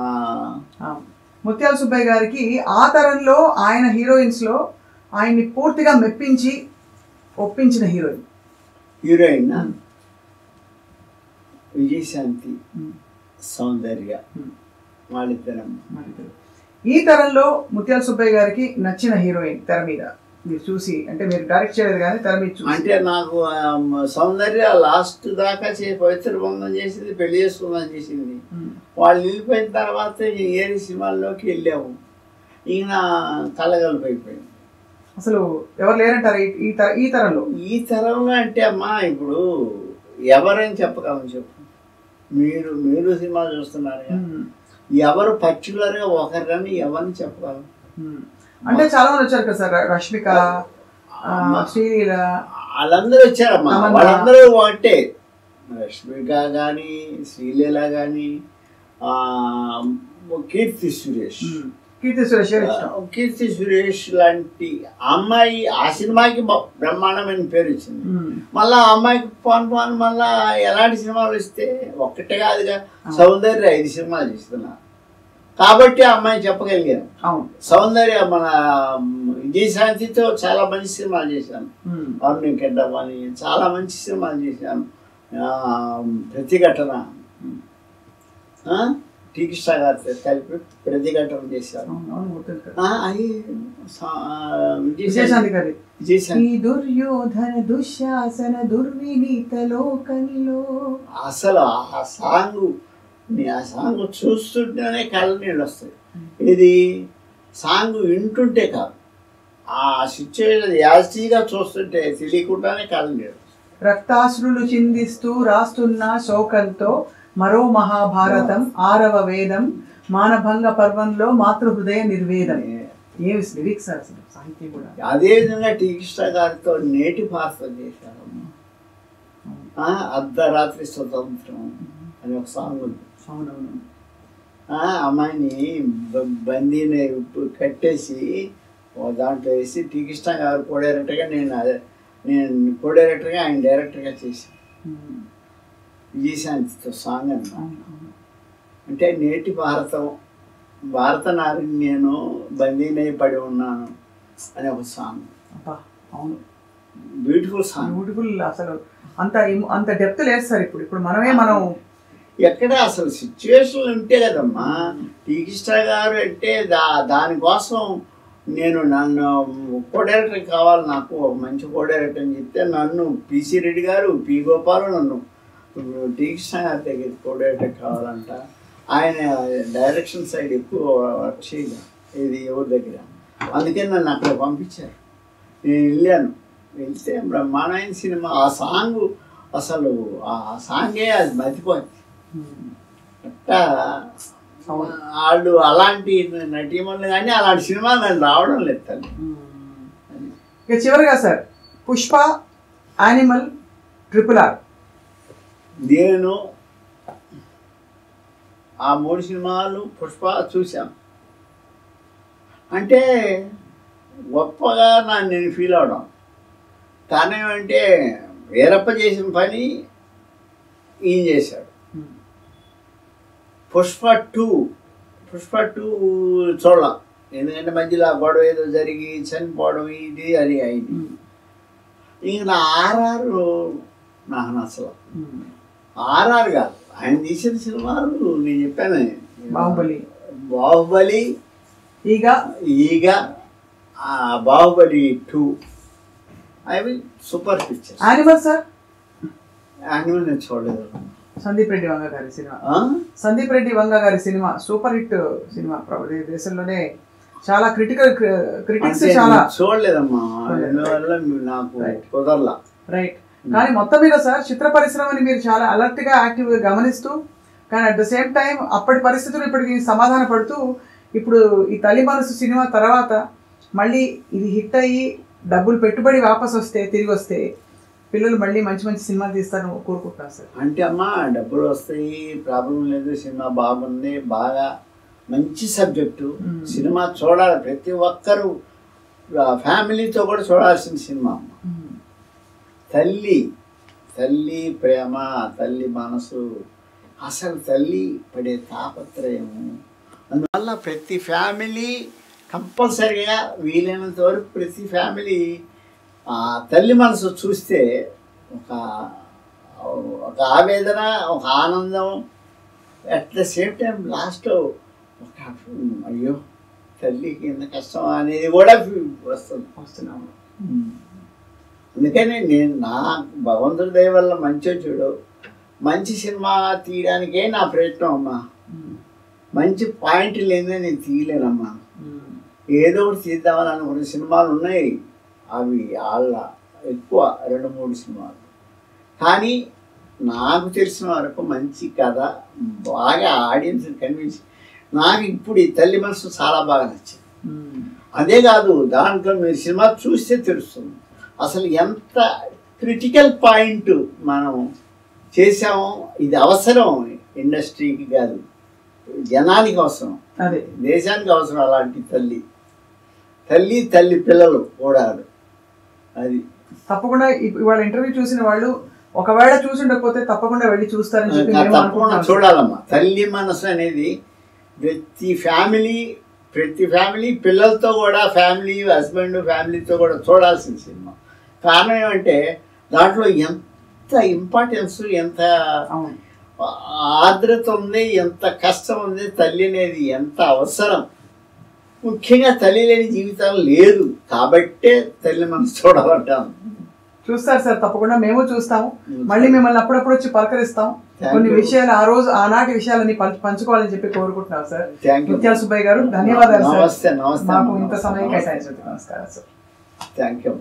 ముత్యాల సుబ్బయ్య గారికి ఆ తరంలో ఆయన హీరోయిన్స్ లో ఆయన్ని పూర్తిగా మెప్పించి ఒప్పించిన హీరోయిన్ విజయశాంతి, సౌందర్య, వాళ్ళిద్దరం. ఈ తరంలో ముత్యాల సుబ్బయ్య గారికి నచ్చిన హీరోయిన్ తెర మీద మీరు చూసి, అంటే మీరు డైరెక్ట్ చేయలేదు కానీ తెర మీద చూసి? అంటే నాకు సౌందర్య లాస్ట్ దాకా పవిత్ర బంధం చేసింది, పెళ్లి చేసుకుందని చేసింది. వాళ్ళు వెళ్ళిపోయిన తర్వాత ఏరి సినిమాల్లోకి వెళ్ళాము. ఈయన కలగలిపి అయిపోయింది. అసలు ఎవరు లేరంటారు ఈ తరంలో? ఈ తరంలో అంటే అమ్మా ఇప్పుడు ఎవరని చెప్పగలను చెప్పు. మీరు సినిమా చూస్తున్నారు, ఎవరు పర్టికులర్గా ఒకరని ఎవరిని చెప్పగలను? అంటే చాలా మంది వచ్చారు కదా సార్, రష్మిక, శ్రీలీల, వాళ్ళందరూ వచ్చారమ్మా. వాళ్ళందరూ ఒకటే, రష్మిక కానీ, శ్రీలీల కానీ, కీర్తి సురేష్ లాంటి అమ్మాయి ఆ సినిమాకి బ్రహ్మాండమైన పేరు వచ్చింది. మళ్ళా ఆ అమ్మాయికి పోను మళ్ళా ఎలాంటి సినిమాలు వస్తే ఒక్కటే కాదుగా, సౌందర్య 5 సినిమాలు చేస్తున్నా కాబట్టి ఆ అమ్మాయి చెప్పగలిగాను. సౌందర్య మన విజయశాంతితో చాలా మంచి సినిమాలు చేశాను, అరుణ్ కెడ్డమ్ అని చాలా మంచి సినిమాలు చేశాను. ప్రతిఘటన టీ కృష్ణ గారితో కలిపి ప్రతిఘటన చేశాను. దుర్యోధన దుశ్శాసన దుర్వినీత లోకంలో అసలు ఆ సాంగ్ చూస్తుంటేనే కళ్ళ నీళ్ళు వస్తాయి. ఇది సాంగ్ వింటుంటే కాదు, ఆ సిచ్యువేషన్ యాస్టీగా చూస్తుంటే తెలియకుండానే కళ్ళ నీళ్ళు. రక్తాశ్రులు చిందిస్తూ రాస్తున్న శోకంతో మరో మహాభారతం 6వ వేదం మానభంగ పర్వంలో మాతృహృదయ నిర్వేదం. ఏమి లిరిక్స్ అసలు, సాహిత్యం కూడా. అదేవిధంగా టీ కృష్ణ గారితో నేటి భారతం చేశారు. అర్ధరాత్రి స్వతంత్రం అని ఒక సాంగ్ ఉంది. అమ్మాయిని బందీని కట్టేసి దాంట్లో వేసి టీ కృష్ణ గారు కో డైరెక్టర్గా, నేను కో డైరెక్టర్గా, ఆయన డైరెక్టర్గా చేశాను. విజయశాంతితో సాంగ్ అన్నమాట. అంటే నేటి భారత నారిని నేను బందీనై పడి ఉన్నాను అనే ఒక సాంగ్. అవును, బ్యూటిఫుల్ సాంగ్. బ్యూటిఫుల్. అసలు అంత డెప్త్ లేదు సార్. ఇప్పుడు మనం ఎక్కడ అసలు సిచ్యువేషన్లు ఉంటే కదమ్మా. టీ కృష్ణ గారు అంటే దానికోసం నన్ను కో డైరెక్టర్ కావాలి, నాకు మంచి కో డైరెక్టర్ అని చెప్తే నన్ను పిసి రెడ్డి గారు, పి గోపాలు నన్ను టీ కృష్ణ గారి దగ్గర కో డైరెక్టర్ కావాలంట. ఆయన డైరెక్షన్ సైడ్ ఎక్కువ వర్క్ చేయలేదు, ఇది ఎవరి దగ్గర. అందుకని నన్ను అక్కడ పంపించారు. నేను వెళ్ళాను, వెళ్తే బ్రహ్మాండమైన సినిమా. ఆ సాంగ్ అసలు ఆ సాంగే అది మతిపోయింది. అట్టా వాళ్ళు అలాంటి నటీమణులు కానీ అలాంటి సినిమా నేను రావడం లేదు తల్లి. ఇక చివరిగా సార్, పుష్ప, యానిమల్, RRR, నేను ఆ 3 సినిమాలు పుష్ప చూశాను. అంటే గొప్పగా నేను ఫీల్ అవడం కారణమేమంటే వీరప్ప చేసిన పని ఈయన చేశాడు. పుష్ప టూ చూడాల, ఎందుకంటే మధ్యలో గొడవ ఏదో జరిగి చనిపోవడం ఇది అది అయింది. ఇంక నా RRR నాకు నచ్చలు. RRR కాదు, ఆయన తీసిన సినిమాలు నేను చెప్పాను, బాహుబలి, ఈగ, బాహుబలి 2 అవి super pictures. Animal sir, animal నేను చూడలేదు. సందీప్ రెడ్డి వంగ గారి సినిమా సూపర్ హిట్ సినిమా. దేశంలోనే చాలా క్రిటిక్స్ చాలా చూడలేదమ్మా, నాకు కుదరలా. రైట్. కానీ మొత్తం మీద సార్, చిత్ర పరిశ్రమని మీరు చాలా అలర్ట్ గా యాక్టివ్ గా గమనిస్తూ, కానీ అట్ ద సేమ్ టైం అప్పటి పరిస్థితులు ఇప్పటికి సమాధాన పడుతూ, ఇప్పుడు ఈ తల్లి మనసు సినిమా తర్వాత మళ్ళీ ఇది హిట్ అయ్యి డబ్బులు పెట్టుబడి వాపస్ వస్తే, తిరిగి వస్తే పిల్లలు మళ్ళీ మంచి మంచి సినిమాలు తీస్తారని కోరుకుంటున్నాను సార్. అంటే అమ్మా డబ్బులు వస్తాయి, ప్రాబ్లం లేదు, సినిమా బాగుంది, బాగా మంచి సబ్జెక్టు, సినిమా చూడాలి, ప్రతి ఒక్కరూ ఫ్యామిలీతో కూడా చూడాల్సిన సినిమా. తల్లి ప్రేమ, తల్లి మనసు, అసలు తల్లి పడే తాపత్రయము, అందువల్ల ప్రతి ఫ్యామిలీ కంపల్సరీగా వీలైనంత వరకు ప్రతి ఫ్యామిలీ తల్లి మనసు చూస్తే ఒక ఆవేదన, ఒక ఆనందం, అట్ ద సేమ్ టైం లాస్ట్లో ఒక అయ్యో తల్లికి ఎంత కష్టం అనేది కూడా వస్తున్నాము. అందుకని నా భగవంతుడి దయ వల్ల మంచి చూడు, మంచి సినిమా తీయడానికే నా ప్రయత్నం అమ్మా. మంచి పాయింట్ లేదే నేను తీయలేనమ్మా. ఏదో ఒకటి తీద్దామని అనుకున్న సినిమాలు ఉన్నాయి, అవి వాళ్ళ ఎక్కువ 2-3 సినిమాలు. కానీ నాకు తెలిసిన వరకు మంచి కథ, బాగా ఆడియన్స్ని కన్విన్స్. నాకు ఇప్పుడు ఈ తల్లి మనసు చాలా బాగా నచ్చింది. అదే కాదు, దాంట్లో మీరు సినిమా చూస్తే తెలుస్తుంది అసలు ఎంత క్రిటికల్ పాయింట్ మనం చేసాము. ఇది అవసరం ఇండస్ట్రీకి కాదు, జనానికి అవసరం, అదే దేశానికి అవసరం. అలాంటి తల్లి పిల్లలు కూడా అది తప్పకుండా. ఇవాళ ఇంటర్వ్యూ చూసిన వాళ్ళు ఒకవేళ చూసి ఉండకపోతే తప్పకుండా వెళ్ళి చూస్తారని చెప్పి తప్పకుండా చూడాలమ్మా. తల్లి మనసు అనేది ప్రతి ఫ్యామిలీ పిల్లలతో కూడా, ఫ్యామిలీ హస్బెండ్ ఫ్యామిలీతో కూడా చూడాల్సిన సినిమా. కారణం ఏమంటే దాంట్లో ఎంత ఇంపార్టెన్స్, ఎంత ఆర్ద్రత ఉంది, ఎంత కష్టం ఉంది. తల్లి అనేది ఎంత అవసరం, ముఖ్యంగా తల్లి లేని జీవితం లేదు. కాబట్టే తల్లి మనసు చూడాలంటాను. చూస్తారు సార్, తప్పకుండా మేము చూస్తాము. మళ్ళీ మిమ్మల్ని అప్పుడప్పుడు వచ్చి పలకరిస్తాం. కొన్ని విషయాలు ఆనాటి విషయాలని పంచుకోవాలని చెప్పి కోరుకుంటున్నాం సార్. ముత్యాల సుబ్బయ్య గారు, ధన్యవాదాలు సార్. నమస్తే. మాకు ఇంత సమయం కేటాయించినందుకు. నమస్కారం సార్. Thank you.